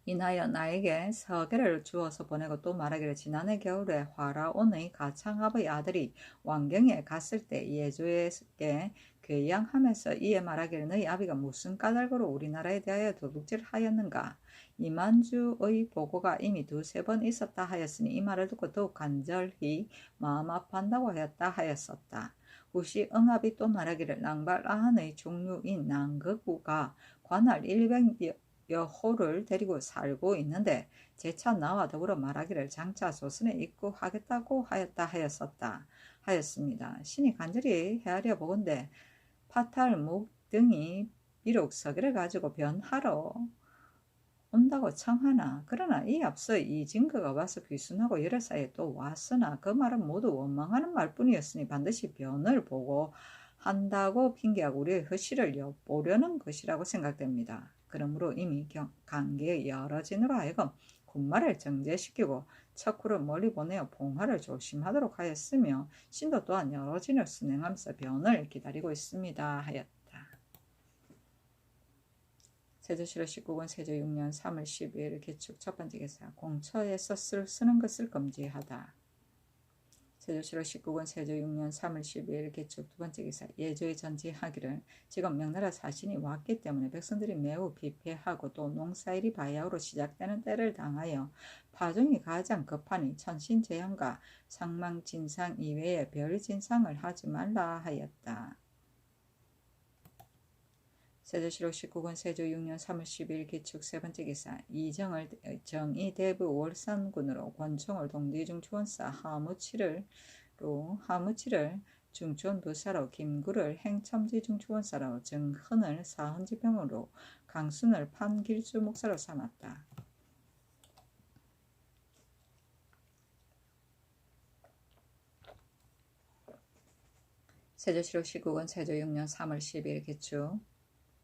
인하여 나에게 서계를 주어서 보내고 또 말하기를 지난해 겨울에 화라온의 가창합의 아들이 왕경에 갔을 때 예조에게 괴양하면서 이에 말하기를 너희 아비가 무슨 까닭으로 우리나라에 대하여 도둑질 하였는가. 이만주의 보고가 이미 2-3번 있었다 하였으니 이 말을 듣고 더욱 간절히 마음 아파한다고 하였다 하였었다. 후시 응합이 또 말하기를 낭발아한의 종류인 낭거구가 관할 100여호를 데리고 살고 있는데 재차 나와 더불어 말하기를 장차 조선에 입구하겠다고 하였다 하였습니다. 신이 간절히 헤아려 보건대 파탈목 등이 비록 서기를 가지고 변하러 온다고 청하나 그러나 이 앞서 이 증거가 와서 귀순하고 여러 사이에 또 왔으나 그 말은 모두 원망하는 말뿐이었으니 반드시 변을 보고 한다고 핑계하고 우리의 허실을 엿보려는 것이라고 생각됩니다. 그러므로 이미 관계의 여러 진으로 하여금 군말을 정제시키고 척후를 멀리 보내어 봉화를 조심하도록 하였으며 신도 또한 여러 진을 순행하면서 변을 기다리고 있습니다 하였다. 세조실록 19권 세조 6년 3월 12일 개축 첫번째 기사 공처에서 쓰는 것을 금지하다. 세조실록 19권 세조 6년 3월 12일 개축 두번째 기사 예조에 전지하기를 지금 명나라 사신이 왔기 때문에 백성들이 매우 비패하고 또 농사일이 바야흐로 시작되는 때를 당하여 파종이 가장 급하니 천신재앙과 상망진상 이외에 별진상을 하지 말라 하였다. 세조실록 19권 세조 6년 3월 10일 기축 세번째 기사 이정을 정의 대부 월산군으로 권총을 동디중 주원사 하무치를 중촌부사로 김구를 행첨지중 주원사로 정흔을 사헌지병으로 강순을 판길주 목사로 삼았다. 세조실록 19권 세조 6년 3월 10일 기축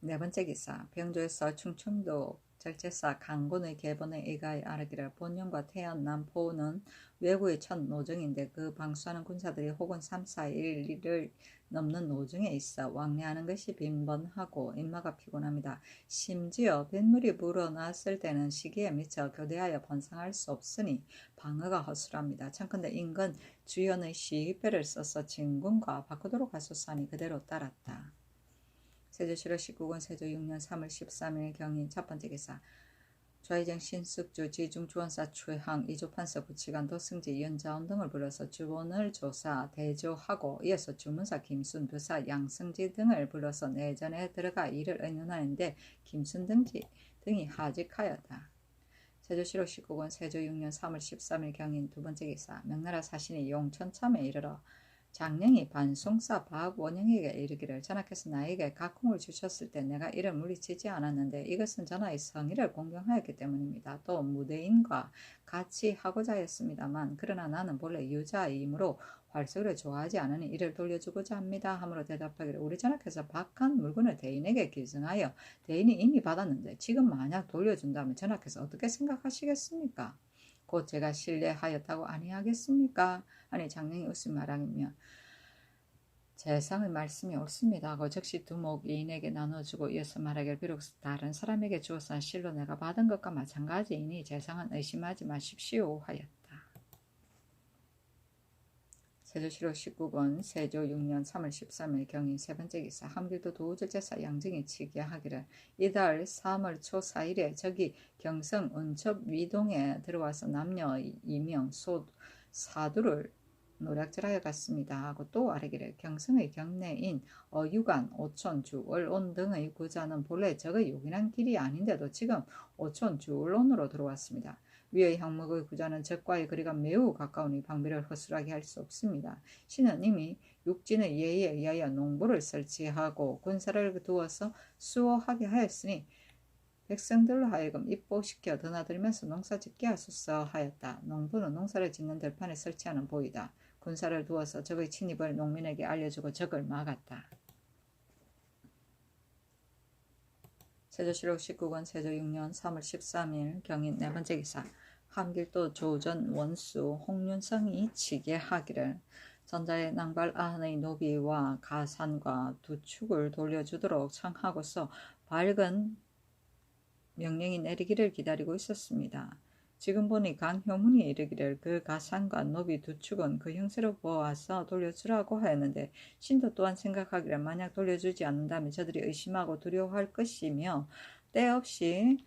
네번째 기사 병조에서 충청도 절제사 강곤의 계본에 의가에 아르기를 본령과 태안 남포는 외구의 첫 노정인데 그 방수하는 군사들이 혹은 3-4일을 넘는 노정에 있어 왕래하는 것이 빈번하고 인마가 피곤합니다. 심지어 뱃물이 불어났을 때는 시기에 미쳐 교대하여 번성할 수 없으니 방어가 허술합니다. 청컨대 인근 주연의 시위패를 써서 진군과 바꾸도록 하소서하니 그대로 따랐다. 세조실록 19권 세조 6년 3월 13일 경인 첫번째 기사 좌의정 신숙주 지중주원사 최항 이조판서 부치관 도승지 연자원 등을 불러서 주본을 조사 대조하고 이어서 주문사 김순 부사 양승지 등을 불러서 내전에 들어가 이를 의논하는데 김순 등이 하직하였다. 세조실록 19권 세조 6년 3월 13일 경인 두번째 기사 명나라 사신이 용천참에 이르러 장령이 반송사 박원영에게 이르기를 전하께서 나에게 각홍을 주셨을 때 내가 이를 물리치지 않았는데 이것은 전하의 성의를 공경하였기 때문입니다. 또 무대인과 같이 하고자 했습니다만 그러나 나는 본래 유자이므로 활석을 좋아하지 않으니 이를 돌려주고자 합니다. 하므로 대답하기를 우리 전하께서 박한 물건을 대인에게 기증하여 대인이 이미 받았는데 지금 만약 돌려준다면 전하께서 어떻게 생각하시겠습니까? 곧 제가 신뢰하였다고 아니하겠습니까? 아니 장령이 웃음 말하며 재상의 말씀이 옳습니다 하고 즉시 두목 이인에게 나눠주고 이어서 말하기를 비록 다른 사람에게 주어서 실로 내가 받은 것과 마찬가지이니 재상은 의심하지 마십시오 하였다. 세조실록 19권 세조 6년 3월 13일 경인 세 번째 기사 함길도 도우절제사 양정이 치기하기를 이달 3월 초 4일에 저기 경성 은첩 위동에 들어와서 남녀 2명 사두를 노략질하여 갔습니다 하고 또 아뢰기를 경성의 경내인 어유간, 오촌, 주월온 등의 구자는 본래 적의 요긴한 길이 아닌데도 지금 오촌, 주월온으로 들어왔습니다. 위의 항목의 구자는 적과의 거리가 매우 가까우니 방비를 허술하게 할 수 없습니다. 신은 이미 육진의 예의에 의하여 농부를 설치하고 군사를 두어서 수호하게 하였으니 백성들로 하여금 입보시켜 드나들면서 농사 짓게 하소서 하였다. 농부는 농사를 짓는 들판에 설치하는 보이다. 군사를 두어서 적의 침입을 농민에게 알려주고 적을 막았다. 세조실록 19권 세조 6년 3월 13일 경인 네 번째 기사 함길도 조전 원수 홍윤성이 치게하기를 전자의 낭발 아한의 노비와 가산과 두 축을 돌려주도록 청하고서 밝은 명령이 내리기를 기다리고 있었습니다. 지금 보니 강효문이 이르기를 그 가산과 노비 두 축은 그 형세로 보아서 돌려주라고 하였는데 신도 또한 생각하기를 만약 돌려주지 않는다면 저들이 의심하고 두려워할 것이며 때없이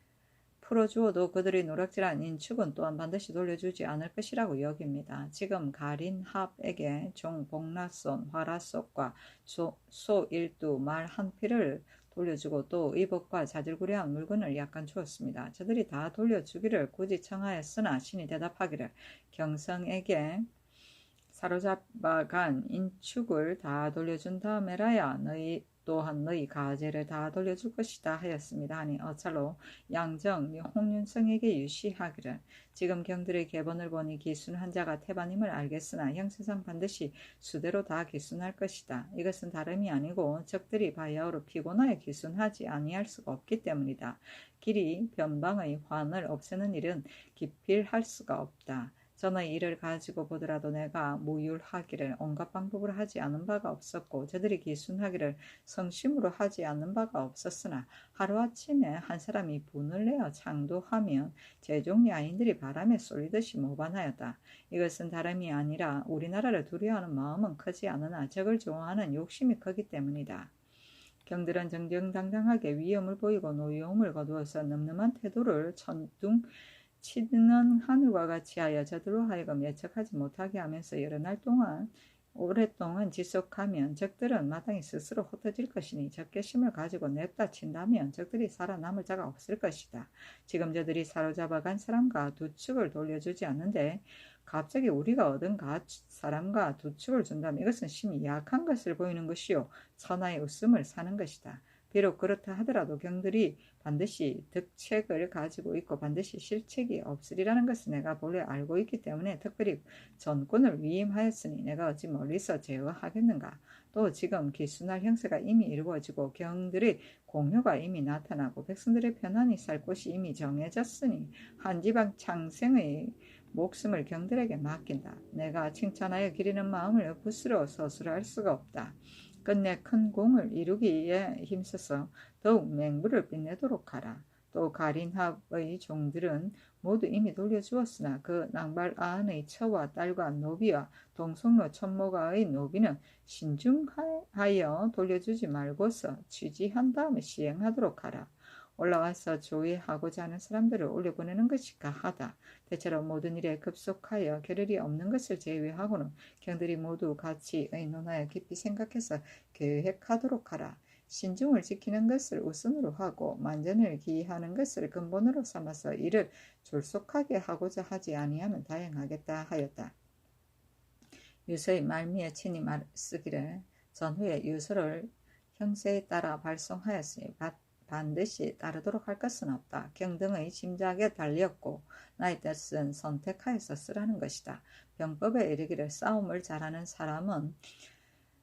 풀어주어도 그들이 노략질한 인축은 또한 반드시 돌려주지 않을 것이라고 여깁니다. 지금 가린합에게 종 복라손, 화라속과 소일두 말 한 피를 돌려주고 또 의복과 자질구레한 물건을 약간 주었습니다. 저들이 다 돌려주기를 굳이 청하였으나 신이 대답하기를 경성에게 사로잡아간 인축을 다 돌려준 다음에라야 너희 또한 너희 가제를 다 돌려줄 것이다 하였습니다. 하니 어찰로 양정 및 홍윤성에게 유시하기를 지금 경들의 계본을 보니 기순한 자가 태반임을 알겠으나 형세상 반드시 수대로 다 기순할 것이다. 이것은 다름이 아니고 적들이 바야흐로 피곤하여 기순하지 아니할 수가 없기 때문이다. 길이 변방의 환을 없애는 일은 기필할 수가 없다. 전의 일을 가지고 보더라도 내가 무율하기를 온갖 방법으로 하지 않은 바가 없었고 저들이 기순하기를 성심으로 하지 않는 바가 없었으나 하루아침에 한 사람이 분을 내어 창도하면 제종 야인들이 바람에 쏠리듯이 모반하였다. 이것은 다름이 아니라 우리나라를 두려워하는 마음은 크지 않으나 적을 좋아하는 욕심이 크기 때문이다. 경들은 정정당당하게 위엄을 보이고 노여움을 거두어서 늠름한 태도를 천둥 치는 하늘과 같이 하여 저들로 하여금 예측하지 못하게 하면서 여러 날 동안 오랫동안 지속하면 적들은 마땅히 스스로 흩어질 것이니 적개심을 가지고 냅다 친다면 적들이 살아남을 자가 없을 것이다. 지금 저들이 사로잡아간 사람과 두 축을 돌려주지 않는데 갑자기 우리가 얻은 사람과 두 축을 준다면 이것은 심히 약한 것을 보이는 것이요 천하의 웃음을 사는 것이다. 비록 그렇다 하더라도 경들이 반드시 득책을 가지고 있고 반드시 실책이 없으리라는 것을 내가 본래 알고 있기 때문에 특별히 전권을 위임하였으니 내가 어찌 멀리서 제어하겠는가. 또 지금 기순할 형세가 이미 이루어지고 경들의 공효가 이미 나타나고 백성들의 편안히 살 곳이 이미 정해졌으니 한 지방 창생의 목숨을 경들에게 맡긴다. 내가 칭찬하여 기리는 마음을 부스러 서술할 수가 없다. 끝내 큰 공을 이루기에 힘써서 더욱 맹부를 빛내도록 하라. 또 가린합의 종들은 모두 이미 돌려주었으나 그 낭발 아한의 처와 딸과 노비와 동성로 천모가의 노비는 신중하여 돌려주지 말고서 취지한 다음에 시행하도록 하라. 올라와서 조회하고자 하는 사람들을 올려보내는 것이 가하다. 대체로 모든 일에 급속하여 겨를이 없는 것을 제외하고는 경들이 모두 같이 의논하여 깊이 생각해서 계획하도록 하라. 신중을 지키는 것을 우선으로 하고 만전을 기하는 것을 근본으로 삼아서 이를 졸속하게 하고자 하지 아니하면 다행하겠다 하였다. 유서의 말미에 친히 쓰기를 전후에 유서를 형세에 따라 발송하였으니 반드시 따르도록 할 것은 없다. 경등의 짐작에 달렸고 나의 뜻은 선택하여서 쓰라는 것이다. 병법에 이르기를 싸움을 잘하는 사람은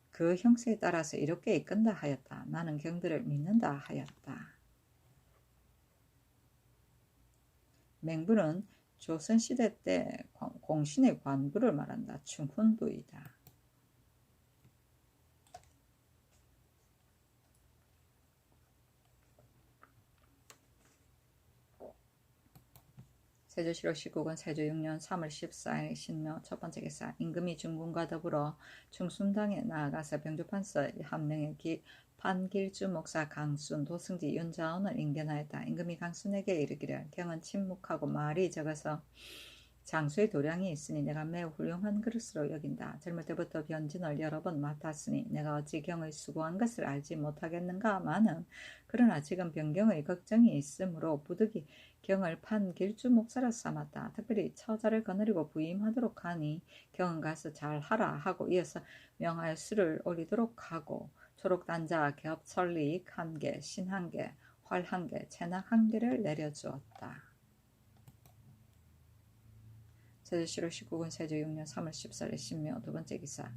그 형세에 따라서 이롭게 이끈다 하였다. 나는 경들을 믿는다 하였다. 맹부는 조선시대 때 공신의 관부를 말한다. 충훈부이다. 세조실록 19권 세조 6년 3월 14일 신묘 첫 번째 기사. 임금이 중군과 더불어 중순당에 나아가서 병조판서 한 명의 판길주 목사 강순, 도승지 윤자원을 인견하였다. 임금이 강순에게 이르기를 경은 침묵하고 말이 적어서 장수의 도량이 있으니 내가 매우 훌륭한 그릇으로 여긴다. 젊을 때부터 변진을 여러 번 맡았으니 내가 어찌 경의 수고한 것을 알지 못하겠는가마는 그러나 지금 변경의 걱정이 있으므로 부득이 경을 판길주 목사로 삼았다. 특별히 처자를 거느리고 부임하도록 하니 경은 가서 잘하라 하고 이어서 명하여 수를 올리도록 하고 초록단자, 겹설릭 1개, 신 1개, 활 1개, 체낙 1개를 내려주었다. 세조실록 19권 세조 6년 3월 14일 신묘 두 번째 기사.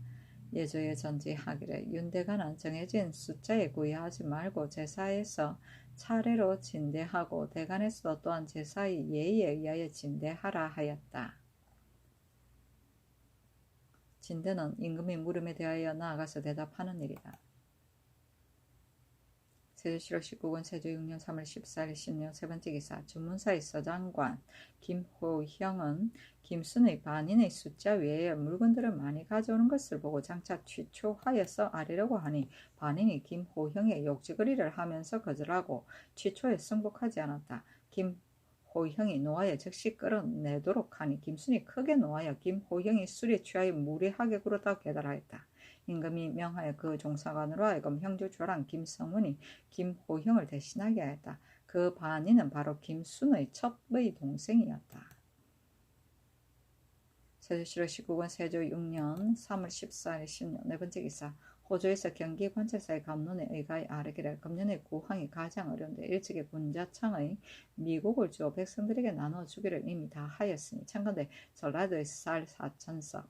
예조에 전지하기를 윤대가는 정해진 숫자에 구애하지 말고 제사에서 차례로 진대하고 대간에서 또한 제사의 예의에 의하여 진대하라 하였다. 진대는 임금의 물음에 대하여 나아가서 대답하는 일이다. 세조실록 19권 세조 6년 3월 14일 신묘 세 번째 기사. 주문사의 서장관 김호형은 김순의 반인의 숫자 외에 물건들을 많이 가져오는 것을 보고 장차 취초하여서 아뢰려고 하니 반인이 김호형의 욕지거리를 하면서 거절하고 취초에 승복하지 않았다. 김호형이 노하여 즉시 끌어내도록 하니 김순이 크게 노하여 김호형이 술에 취하여 무례하게 굴었다고 계달하였다. 임금이 명하여 그 종사관으로 하여금 형조조랑 김성문이 김호형을 대신하게 하였다. 그 반인은 바로 김순의 첩의 동생이었다. 세조실록 19권 세조 6년 3월 14일 신묘 네 번째 기사. 호조에서 경기관찰사의 감론에 의가히 아뢰기를 금년에 구황이 가장 어려운데 일찍이 분자창의 미국을 주어 백성들에게 나눠주기를 이미 다 하였으니 청컨대 전라도의 쌀 4,000석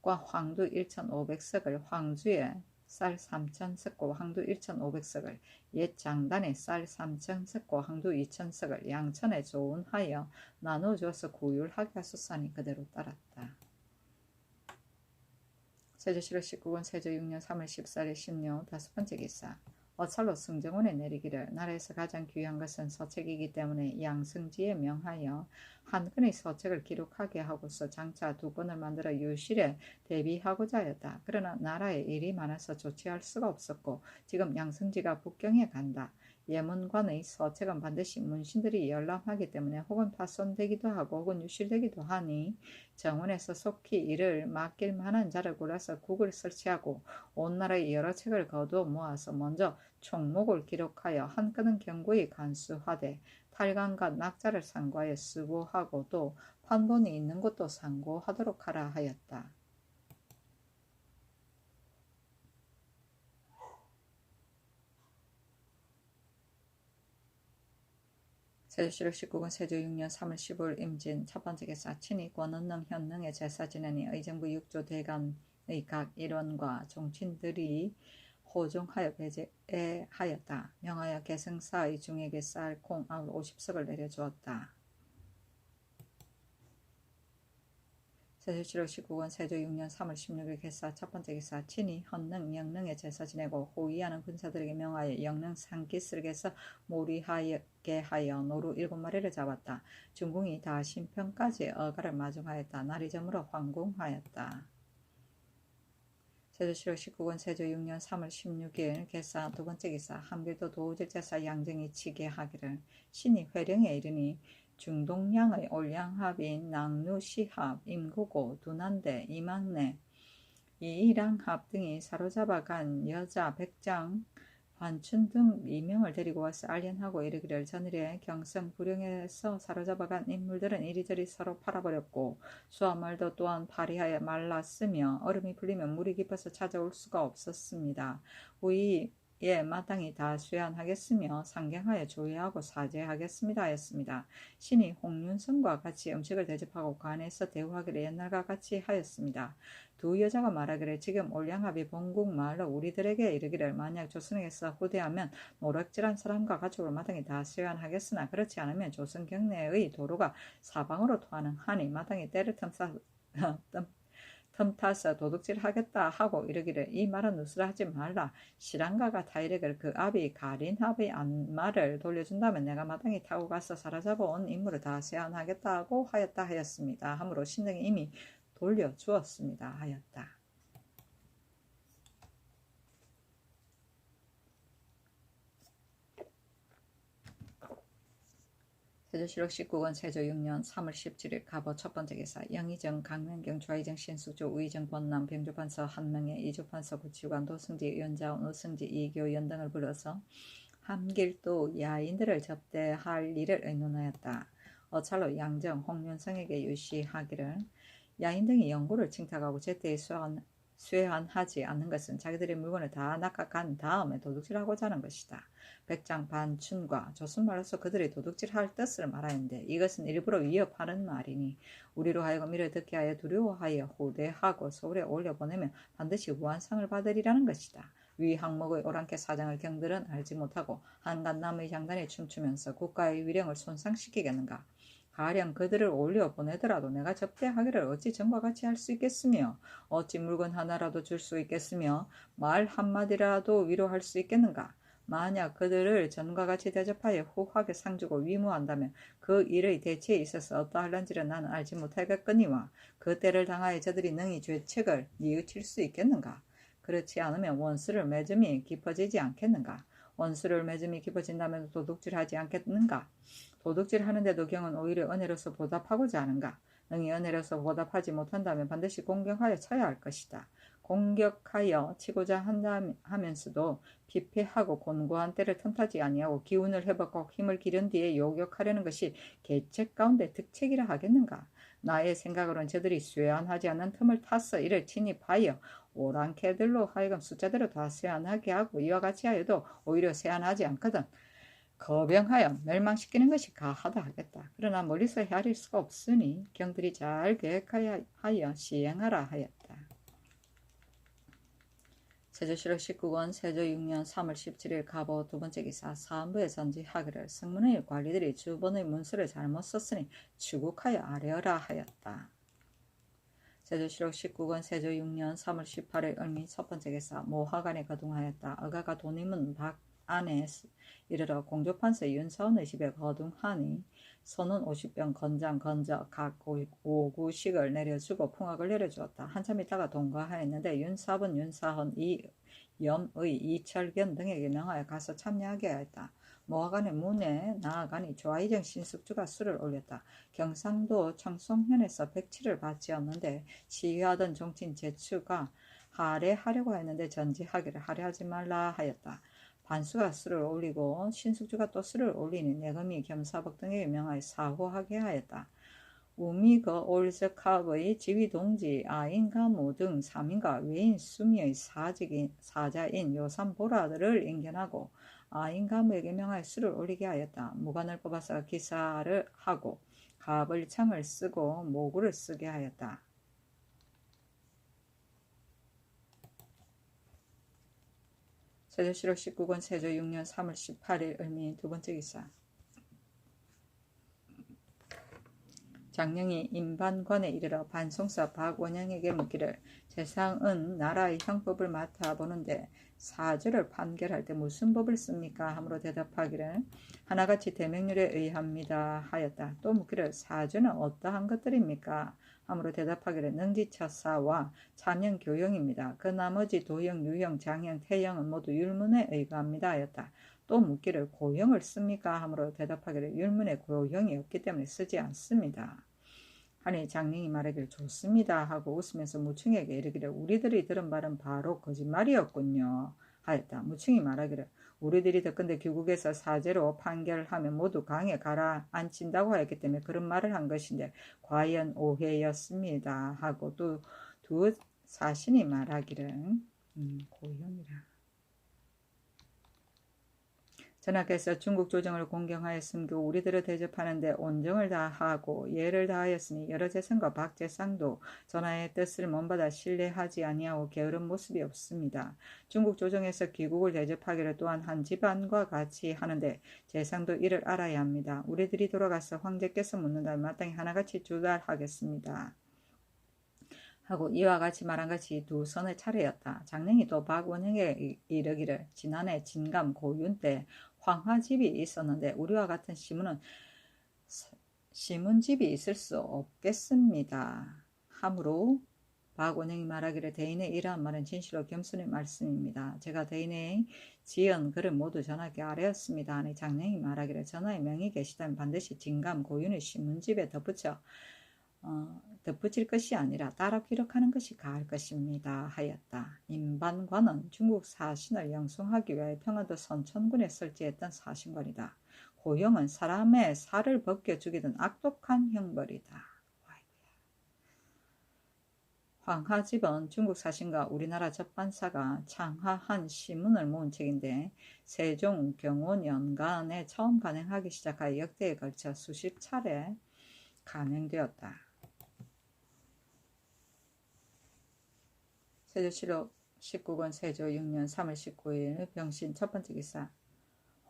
과 황두 1,500석을 황주에 쌀 3,000석과 황두 1,500석을 옛 장단에 쌀 3,000석과 황두 2,000석을 양천에 조운하여 나눠주어서 구율하게 하소서하니 그대로 따랐다. 세조실록 19권 세조 6년 3월 14일 신묘 다섯 번째 기사. 어찰로 승정원에 내리기를 나라에서 가장 귀한 것은 서책이기 때문에 양승지에 명하여 한 건의 서책을 기록하게 하고서 장차 2건을 만들어 유실에 대비하고자 하였다. 그러나 나라에 일이 많아서 조치할 수가 없었고 지금 양승지가 북경에 간다. 예문관의 서책은 반드시 문신들이 열람하기 때문에 혹은 파손되기도 하고 혹은 유실되기도 하니 정원에서 속히 이를 맡길 만한 자를 골라서 국을 설치하고 온 나라의 여러 책을 거두어 모아서 먼저 총목을 기록하여 한 건은 경고에 간수하되 탈관과 낙자를 상고하여 쓰고하고 또 판본이 있는 것도 상고하도록 하라 하였다. 세조실록 19권 세조 6년 3월 15일 임진 첫 번째 기사. 친히 권은능 현능의 제사 지내니 의정부 6조 대간의 각 일원과 종친들이 호종하여 배제하였다. 명하여 계승사의 중에게 쌀, 콩, 아울 50석을 내려주었다. 세조실록 19권 세조 6년 3월 16일 개사 첫 번째 기사. 친히 헌능, 영능의 제사 지내고 호위하는 군사들에게 명하여 영능 상기스륵에서 몰이하게 하여 노루 7마리를 잡았다. 중궁이 다 신평까지 어가를 마중하였다. 날이 저물어 황궁하였다. 세조실록 19권 세조 6년 3월 16일 개사 두 번째 기사. 함길도 도우질제사 양정이 치게 하기를 신이 회령에 이르니 중동량의 올량합인 낭누시합, 임구고, 두난대, 이막내, 이이랑합 등이 사로잡아 간 여자 백장, 관춘 등 2명을 데리고 와서 알련하고 이르기를 전일에 경성 부령에서 사로잡아 간 인물들은 이리저리 서로 팔아버렸고 수화물도 또한 파리하여 말랐으며 얼음이 풀리면 물이 깊어서 찾아올 수가 없었습니다. 예, 마땅히 다 수양하겠으며 상경하여 조회하고 사죄하겠습니다 하였습니다. 신이 홍윤성과 같이 음식을 대접하고 관에서 대우하기를 옛날과 같이 하였습니다. 두 여자가 말하기를 지금 올량합이 본국 말로 우리들에게 이르기를 만약 조선에게서 후대하면 노력질한 사람과 가족을 마땅히 다 수양하겠으나 그렇지 않으면 조선 경내의 도로가 사방으로 토하는 하니 마땅히 때를 틈 타서 도둑질 하겠다 하고 이러기를 이 말은 누스라 하지 말라. 실랑가가 다 이르기를 그 아비 가린합의 말을 돌려준다면 내가 마땅히 타고 가서 사로잡아 온 임무를 다 세안하겠다고 하였다 하였습니다. 하므로 신등이 이미 돌려주었습니다 하였다. 세조실록 19권 세조 6년 3월 17일 갑오 첫번째 기사 영의정 강명경 좌의정 신수조 우의정 번남 병조판서 한명회 이조판서 구치관 도승지 연자원 우승지 이교 연등을 불러서 함길도 야인들을 접대할 일을 의논하였다. 어찰로 양정 홍윤성에게 유시하기를 야인 등이 영구를 칭탁하고 제때에 수행하지 않는 것은 자기들의 물건을 다 낚아간 다음에 도둑질하고자 하는 것이다. 백장 반춘과 조선말로서 그들이 도둑질할 뜻을 말하는데 이것은 일부러 위협하는 말이니 우리로 하여금 이를 듣게 하여 두려워하여 호대하고 서울에 올려보내면 반드시 우한상을 받으리라는 것이다. 위 항목의 오랑캐 사정을 경들은 알지 못하고 한간남의 장단에 춤추면서 국가의 위령을 손상시키겠는가. 가령 그들을 올려보내더라도 내가 접대하기를 어찌 전과 같이 할 수 있겠으며 어찌 물건 하나라도 줄 수 있겠으며 말 한마디라도 위로할 수 있겠는가. 만약 그들을 전과 같이 대접하여 후하게 상주고 위무한다면 그 일의 대체에 있어서 어떠할런지를 나는 알지 못하겠거니와 그 때를 당하여 저들이 능히 죄책을 뉘우칠 수 있겠는가. 그렇지 않으면 원수를 맺음이 깊어지지 않겠는가. 원수를 맺음이 깊어진다면 도둑질하지 않겠는가. 도둑질하는데도 경은 오히려 은혜로서 보답하고자 하는가. 능히 은혜로서 보답하지 못한다면 반드시 공격하여 쳐야 할 것이다. 공격하여 치고자 하면서도 피폐하고 곤고한 때를 틈타지 아니하고 기운을 회복하고 힘을 기른 뒤에 요격하려는 것이 계책 가운데 득책이라 하겠는가. 나의 생각으로는 저들이 쇠안하지 않는 틈을 타서 이를 침입하여 오랑캐들로 하여금 숫자대로 다 쇠안하게 하고 이와 같이 하여도 오히려 쇠안하지 않거든 거병하여 멸망시키는 것이 가하다 하겠다. 그러나 멀리서 헤아릴 수가 없으니 경들이 잘 계획하여 시행하라 하였다. 세조실록 19권 세조 6년 3월 17일 갑오 두번째 기사 사헌부에 전지하기를 승문의 관리들이 주번의 문서를 잘못 썼으니 추국하여 아뢰어라 하였다. 세조실록 19권 세조 6년 3월 18일 을미 첫번째 기사 모하간에 거둥하였다. 어가가 돈이문 박 안에 이르러 공조판서 윤사원의 집에 거둥하니 선원 50병 건장 건져 각 5구씩을 내려주고 풍악을 내려주었다. 한참 있다가 동거하였는데 윤사본 윤사헌 이염의 이철견 등에게 명하여 가서 참여하게 하였다. 모하간의 문에 나아가니 조아이정 신숙주가 술을 올렸다. 경상도 청송현에서 백치를 받지었는데 시위하던 종친 제추가 할애하려고 했는데 전지하기를 할애하지 말라 하였다. 반수가 술을 올리고 신숙주가 또 술을 올리니 내금이 겸사복 등에게 명하여 사호하게 하였다. 우미거 올석합의 지휘동지 아인가무 등 3인과 외인 수미의 사자인 요삼보라를 인견하고 아인가무에게 명하여 술을 올리게 하였다. 무관을 뽑아서 기사를 하고 갑을 창을 쓰고 모구를 쓰게 하였다. 세조실록 19권 세조 6년 3월 18일 을미 두번째 기사 장령이 임반관에 이르러 반송사 박원영에게 묻기를 재상은 나라의 형법을 맡아보는데 사주를 판결할 때 무슨 법을 씁니까? 하므로 대답하기를 하나같이 대명률에 의합니다 하였다. 또 묻기를 사주는 어떠한 것들입니까? 하므로 대답하기를 능지처사와 참형 교형입니다. 그 나머지 도형, 유형, 장형, 태형은 모두 율문에 의거합니다 하였다. 또 묻기를 고형을 씁니까? 하므로 대답하기를 율문에 고형이 없기 때문에 쓰지 않습니다. 하니 장령이 말하기를 좋습니다 하고 웃으면서 무충에게 이르기를 우리들이 들은 말은 바로 거짓말이었군요 하였다. 무충이 말하기를 우리들이 듣건대 귀국에서 사제로 판결하면 모두 강에 가라앉힌다고 하였기 때문에 그런 말을 한 것인데 과연 오해였습니다 하고 또 두 사신이 말하기를 고형이라. 전하께서 중국 조정을 공경하여 숨기고 우리들을 대접하는데 온정을 다하고 예를 다하였으니 여러 재상과 박재상도 전하의 뜻을 먼받아 신뢰하지 아니하고 게으른 모습이 없습니다. 중국 조정에서 귀국을 대접하기를 또한 한 집안과 같이 하는데 재상도 이를 알아야 합니다. 우리들이 돌아가서 황제께서 묻는다면 마땅히 하나같이 주달하겠습니다. 하고 이와 같이 말한 것이 두 선의 차례였다. 장령이 또 박원영에게 이르기를 지난해 진감 고윤 때 황화집이 있었는데 우리와 같은 시문집이 있을 수 없겠습니다. 하므로 박원영이 말하기를 대인의 이러한 말은 진실로 겸손의 말씀입니다. 제가 대인의 지은 글을 모두 전하게 아뢰었습니다. 하니 장령이 말하기를 전하의 명이 계시다면 반드시 진감 고윤의 신문집에 덧붙일 것이 아니라 따라 기록하는 것이 가할 것입니다. 하였다. 임반관은 중국 사신을 영송하기 위해 평안도 선천군에 설치했던 사신관이다. 고영은 사람의 살을 벗겨 죽이던 악독한 형벌이다. 황하집은 중국 사신과 우리나라 접반사가 창하한 시문을 모은 책인데 세종 경원 연간에 처음 간행하기 시작하여 역대에 걸쳐 수십 차례 간행되었다. 세조실록 19권 세조 6년 3월 19일 병신 첫 번째 기사.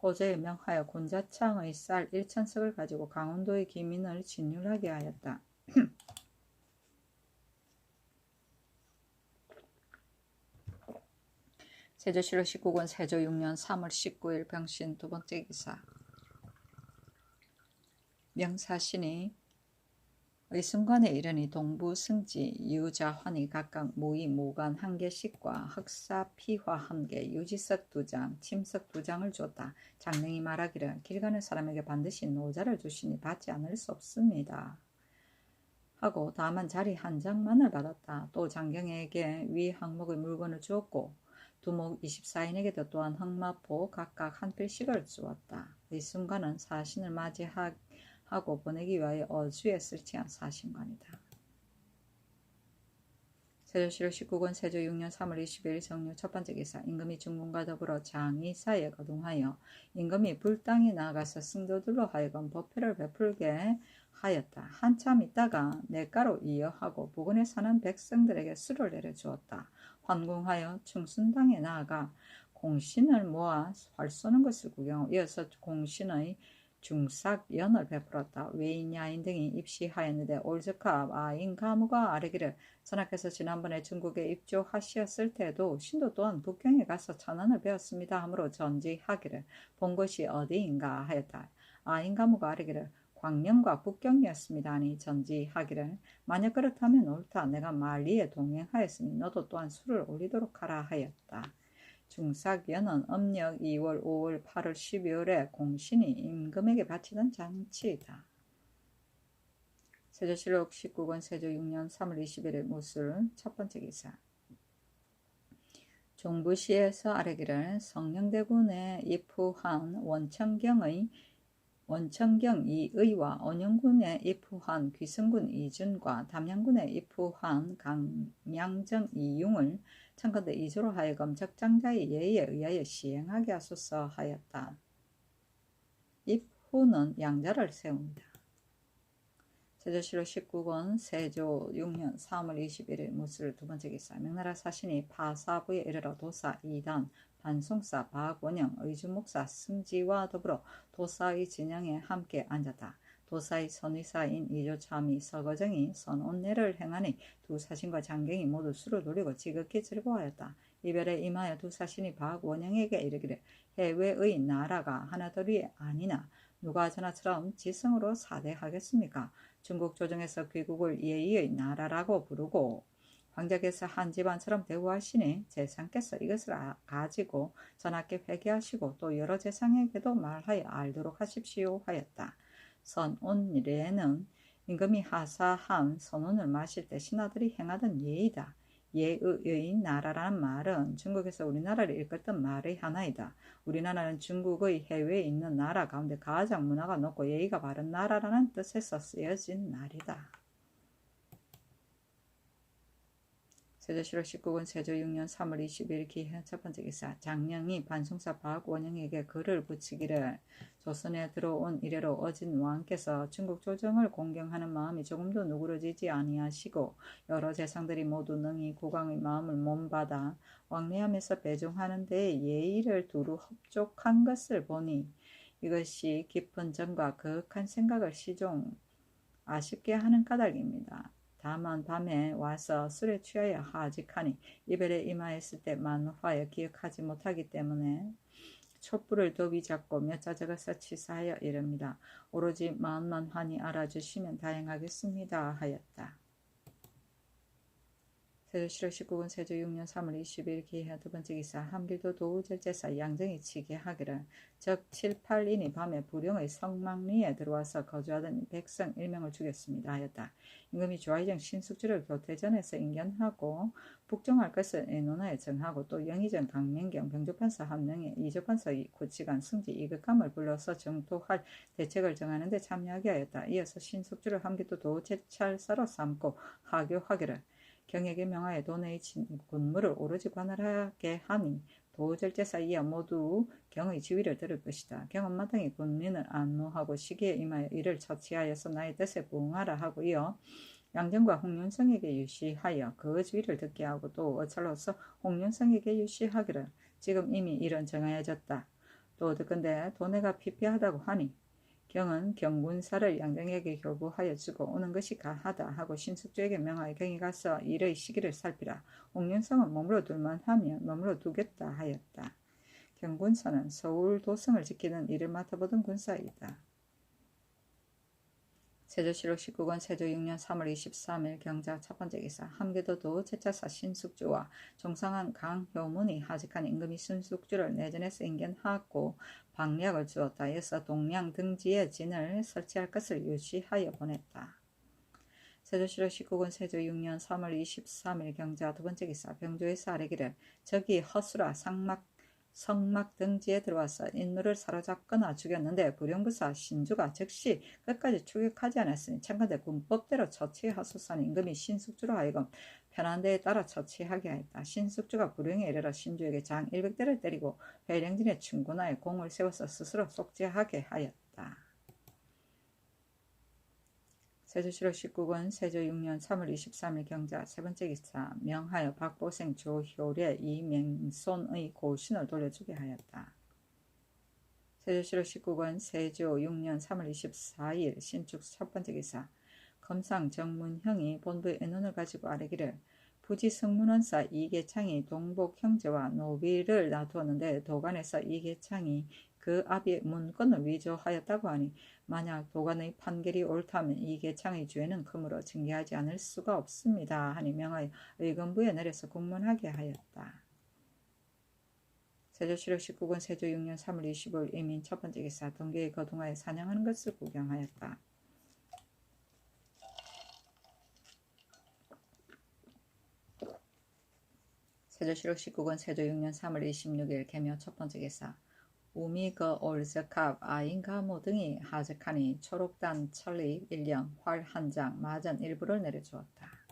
호조에 명하여 곤자창의 쌀 1,000석을 가지고 강원도의 기민을 진율하게 하였다. 세조실록 19권 세조 6년 3월 19일 병신 두 번째 기사. 명사신이 의순관에 이르니 동부 승지 유자환이 각각 모이 모간 1개씩과 흑사 피화 1개 유지석 2장 침석 2장을 주었다. 장령이 말하기를 길 가는 사람에게 반드시 노자를 주시니 받지 않을 수 없습니다. 하고 다만 자리 1장만을 받았다. 또 장경에게 위 항목의 물건을 주었고 두목 24인에게도 또한 흑마포 각각 한 필씩을 주었다. 의순관은 사신을 맞이하고 보내기 위하여 어주에 설치한 사신관이다. 세조실록 19권 세조 6년 3월 20일 정료 첫 번째 기사. 임금이 중군과 더불어 장의사에 거동하여 임금이 불당에 나아가서 승도들로 하여금 법회를 베풀게 하였다. 한참 있다가 냇가로 이어하고 부근에 사는 백성들에게 술을 내려주었다. 환궁하여 충순당에 나아가 공신을 모아 활 쏘는 것을 구경하고 이어서 공신의 중삭연을 베풀었다. 외인 야인 등이 입시하였는데 올즈카 아인 가무가 아뢰기를 전하께서 지난번에 중국에 입조하시었을 때도 신도 또한 북경에 가서 천안을 배웠습니다. 하므로 전지하기를 본 것이 어디인가 하였다. 아인 가무가 아뢰기를 광명과 북경이었습니다. 하니 전지하기를 만약 그렇다면 옳다. 내가 만리에 동행하였으니 너도 또한 술을 올리도록 하라 하였다. 중삭연은 음력 2월, 5월, 8월, 12월에 공신이 임금에게 바치던 잔치이다. 세조실록 19권 세조 6년 3월 21일 무술 첫 번째 기사. 종부시에서 아뢰기를 성령대군에 입후한 원청경 이의와 언영군에 입후한 귀성군 이준과 담양군에 입후한 강양정 이융을 청건대 이조로 하여금 적장자의 예의에 의하여 시행하게 하소서 하였다. 입후는 양자를 세웁니다. 세조실록 19권 세조 6년 3월 21일 무술 두 번째 기사. 명나라 사신이 파사부에 이르러 도사 2단 반송사 박원영 의주목사 승지와 더불어 도사의 진영에 함께 앉았다. 도사의 선의사인 이조참이 서거정이 선온례를 행하니 두 사신과 장경이 모두 술을 돌리고 지극히 즐거워하였다. 이별에 임하여 두 사신이 박원영에게 이르기를 해외의 나라가 하나둘이 아니나 누가 전하처럼 지성으로 사대하겠습니까? 중국 조정에서 귀국을 예의의 나라라고 부르고 황제께서 한 집안처럼 대우하시니 재상께서 이것을 가지고 전하께 회개하시고 또 여러 재상에게도 말하여 알도록 하십시오 하였다. 선온례는 임금이 하사한 선원을 마실 때 신하들이 행하던 예의다. 예의의 나라라는 말은 중국에서 우리나라를 일컫던 말의 하나이다. 우리나라는 중국의 해외에 있는 나라 가운데 가장 문화가 높고 예의가 바른 나라라는 뜻에서 쓰여진 말이다. 세조실록 19권 세조 6년 3월 20일 기해 첫 번째 기사. 장령이 반송사 박원영에게 글을 붙이기를 조선에 들어온 이래로 어진 왕께서 중국 조정을 공경하는 마음이 조금도 누그러지지 아니하시고 여러 재상들이 모두 능히 국왕의 마음을 몸받아 왕래하면서 배종하는 데에 예의를 두루 흡족한 것을 보니 이것이 깊은 정과 거룩한 생각을 시종 아쉽게 하는 까닭입니다. 다만 밤에 와서 술에 취하여 하직하니 이별에 임하였을 때 만화하여 기억하지 못하기 때문에 촛불을 더 위잡고 몇 자적을 치사하여 이릅니다. 오로지 마음만 환히 알아주시면 다행하겠습니다 하였다. 세조실록 19군 세조 6년 3월 20일 기해 두 번째 기사 함길도 도우절제사 양정이 치게 하기를 적 7, 8인이 밤에 부령의 성막리에 들어와서 거주하던 백성 1명을 죽였습니다 하였다. 임금이 조아의정 신숙주를 교태전에서 인견하고 북종할 것을 의논하여 정하고 또 영의정 강명경 병조판사 한 명에 이조판사 고치관 승지 이극감을 불러서 정토할 대책을 정하는 데 참여하게 하였다. 이어서 신숙주를 함길도 도우찰사로 삼고 하교하기를 경에게 명하여 도내의 군무를 오로지 관할하게 하니 도절제사 이하 모두 경의 지위를 들을 것이다. 경은 마땅히 군민을 안노하고 시기에 임하여 이를 처치하여서 나의 뜻에 부응하라 하고 이어 양정과 홍윤성에게 유시하여 그 지위를 듣게 하고 또 어찰로서 홍윤성에게 유시하기를 지금 이미 일은 정하여졌다. 또 듣건대 도내가 피폐하다고 하니 경은 경군사를 양정에게 교부하여 주고 오는 것이 가하다 하고 신숙주에게 명하여 경이 가서 일의 시기를 살피라. 홍윤성은 머물러 둘만 하면 머물러 두겠다 하였다. 경군사는 서울 도성을 지키는 일을 맡아보던 군사이다. 세조실록 19권 세조 6년 3월 23일 경자 첫 번째 기사 함계도 도제차사 신숙주와 종상한 강효문이 하직한 임금이 신숙주를 내전에서 인견하고 방략을 주었다. 이어서 동량 등지에 진을 설치할 것을 유시하여 보냈다. 세조실록 19권 세조 6년 3월 23일 경자 두 번째 기사 병조에서 아뢰기를 저기 허수라 성막 등지에 들어와서 인물을 사로잡거나 죽였는데 불용부사 신주가 즉시 끝까지 추격하지 않았으니 참건대 군법대로 처치하소서니 임금이 신숙주로 하여금 편한 데에 따라 처치하게 하였다. 신숙주가 불용에 이르러 신주에게 장 100대를 때리고 회령진에 충군하여 공을 세워서 스스로 속죄하게 하였다. 세조실록 19권 세조 6년 3월 23일 경자 세 번째 기사 명하여 박보생 조효례 이맹손의 고신을 돌려주게 하였다. 세조실록 19권 세조 6년 3월 24일 신축 첫 번째 기사 검상 정문형이 본부의 의논을 가지고 아뢰기를 부지 성문원사 이계창이 동복 형제와 노비를 놔두었는데 도관에서 이계창이 그 아비의 문건을 위조하였다고 하니 만약 도관의 판결이 옳다면 이계창의 죄는 크므로 징계하지 않을 수가 없습니다 하니 명하여 의건부에 내려서 국문하게 하였다. 세조실록 19권 세조 6년 3월 25일 이민 첫 번째 기사 동계에 거둥하여 사냥하는 것을 구경하였다. 세조실록 19권 세조 6년 3월 26일 개묘 첫 번째 기사 우미거 올즈캅 아인가모 등이 하직하니 초록단 천리 1년 활 한 장 마전 일부를 내려주었다.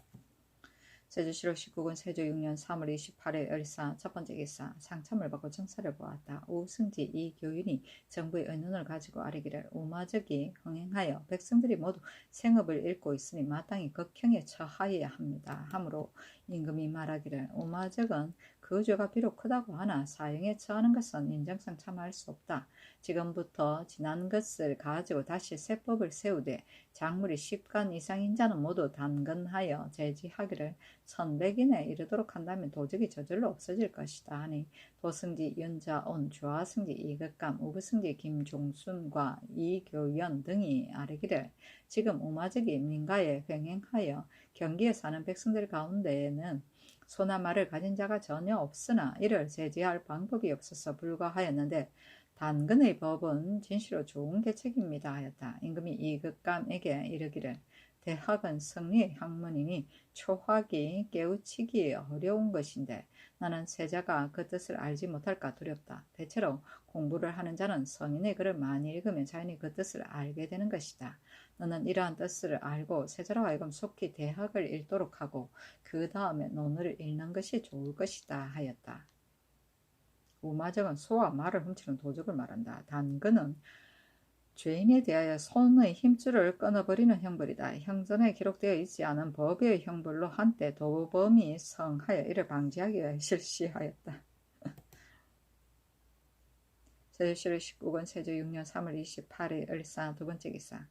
세조실록 19권 세조 6년 3월 28일 을사 첫 번째 기사 상참을 받고 정사를 보았다. 우승지 이교인이 정부의 의논을 가지고 아뢰기를 우마적이 흥행하여 백성들이 모두 생업을 잃고 있으니 마땅히 극형에 처하여야 합니다. 하므로 임금이 말하기를 우마적은 그 죄가 비록 크다고 하나 사형에 처하는 것은 인정상 참아할 수 없다. 지금부터 지난 것을 가지고 다시 세법을 세우되 작물이 10간 이상인 자는 모두 단건하여 제지하기를 1100인에 이르도록 한다면 도적이 저절로 없어질 것이다 하니 도승지 윤자온 조하승지 이극감 우부승지 김종순과 이교연 등이 아뢰기를 지금 우마적이 민가에 횡행하여 경기에 사는 백성들 가운데에는 소나 말을 가진 자가 전혀 없으나 이를 제지할 방법이 없어서 불가하였는데 단근의 법은 진실로 좋은 계책입니다 하였다. 임금이 이극감에게 이르기를 대학은 승리의 학문이니 초학이 깨우치기 어려운 것인데 나는 세자가 그 뜻을 알지 못할까 두렵다. 대체로 공부를 하는 자는 성인의 글을 많이 읽으면 자연히 그 뜻을 알게 되는 것이다. 너는 이러한 뜻을 알고 세자로 하여금 속히 대학을 읽도록 하고 그 다음에 논어를 읽는 것이 좋을 것이다 하였다. 우마적은 소와 말을 훔치는 도적을 말한다. 단근은 죄인에 대하여 손의 힘줄을 끊어버리는 형벌이다. 형전에 기록되어 있지 않은 법의 형벌로 한때 도범이 성하여 이를 방지하기 위해 실시하였다. 세조실록 19권 세조 6년 3월 28일 을사 두 번째 기사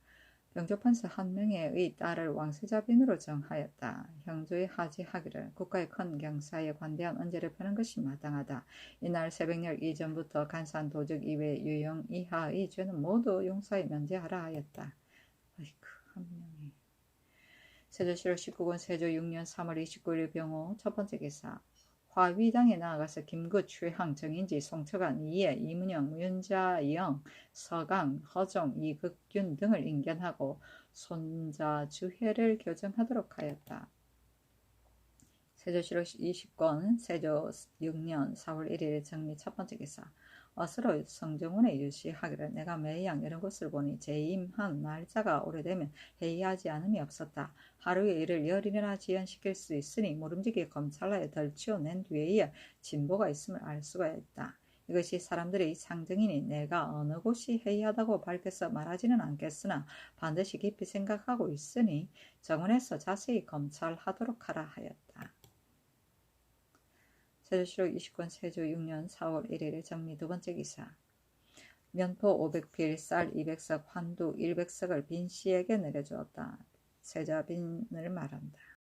병조판서 한 명의 딸을 왕세자빈으로 정하였다. 형조의 하지하기를 국가의 큰 경사에 관대한 언제를 펴는 것이 마땅하다. 이날 새벽녘 이전부터 간사한 도적 이외 유형 이하의 죄는 모두 용서에 면제하라 하였다. 아이쿠, 한 명이. 세조실록 19권 세조 6년 3월 29일 병호 첫 번째 기사. 화위당에 나아가서 김구, 최항, 정인지, 송처간, 이해, 이문영, 윤자영, 서강, 허종, 이극균 등을 인견하고 손자주회를 교정하도록 하였다. 세조실록 20권 세조 6년 4월 1일 정리 첫 번째 기사. 어스로 성정원에 유시하기를 내가 매양 이런 것을 보니 재임한 날짜가 오래되면 회의하지 않음이 없었다. 하루의 일을 열일이나 지연시킬 수 있으니 모름지기 검찰라에 덜치워낸 뒤에야 진보가 있음을 알 수가 있다. 이것이 사람들의 상정이니 내가 어느 곳이 회의하다고 밝혀서 말하지는 않겠으나 반드시 깊이 생각하고 있으니 정원에서 자세히 검찰하도록 하라 하였다. 세조실록 20권 세조 6년 4월 1일 정리 두 번째 기사. 면포 500필, 쌀 200석, 환두 100석을 빈씨에게 내려주었다. 세자빈을 말한다.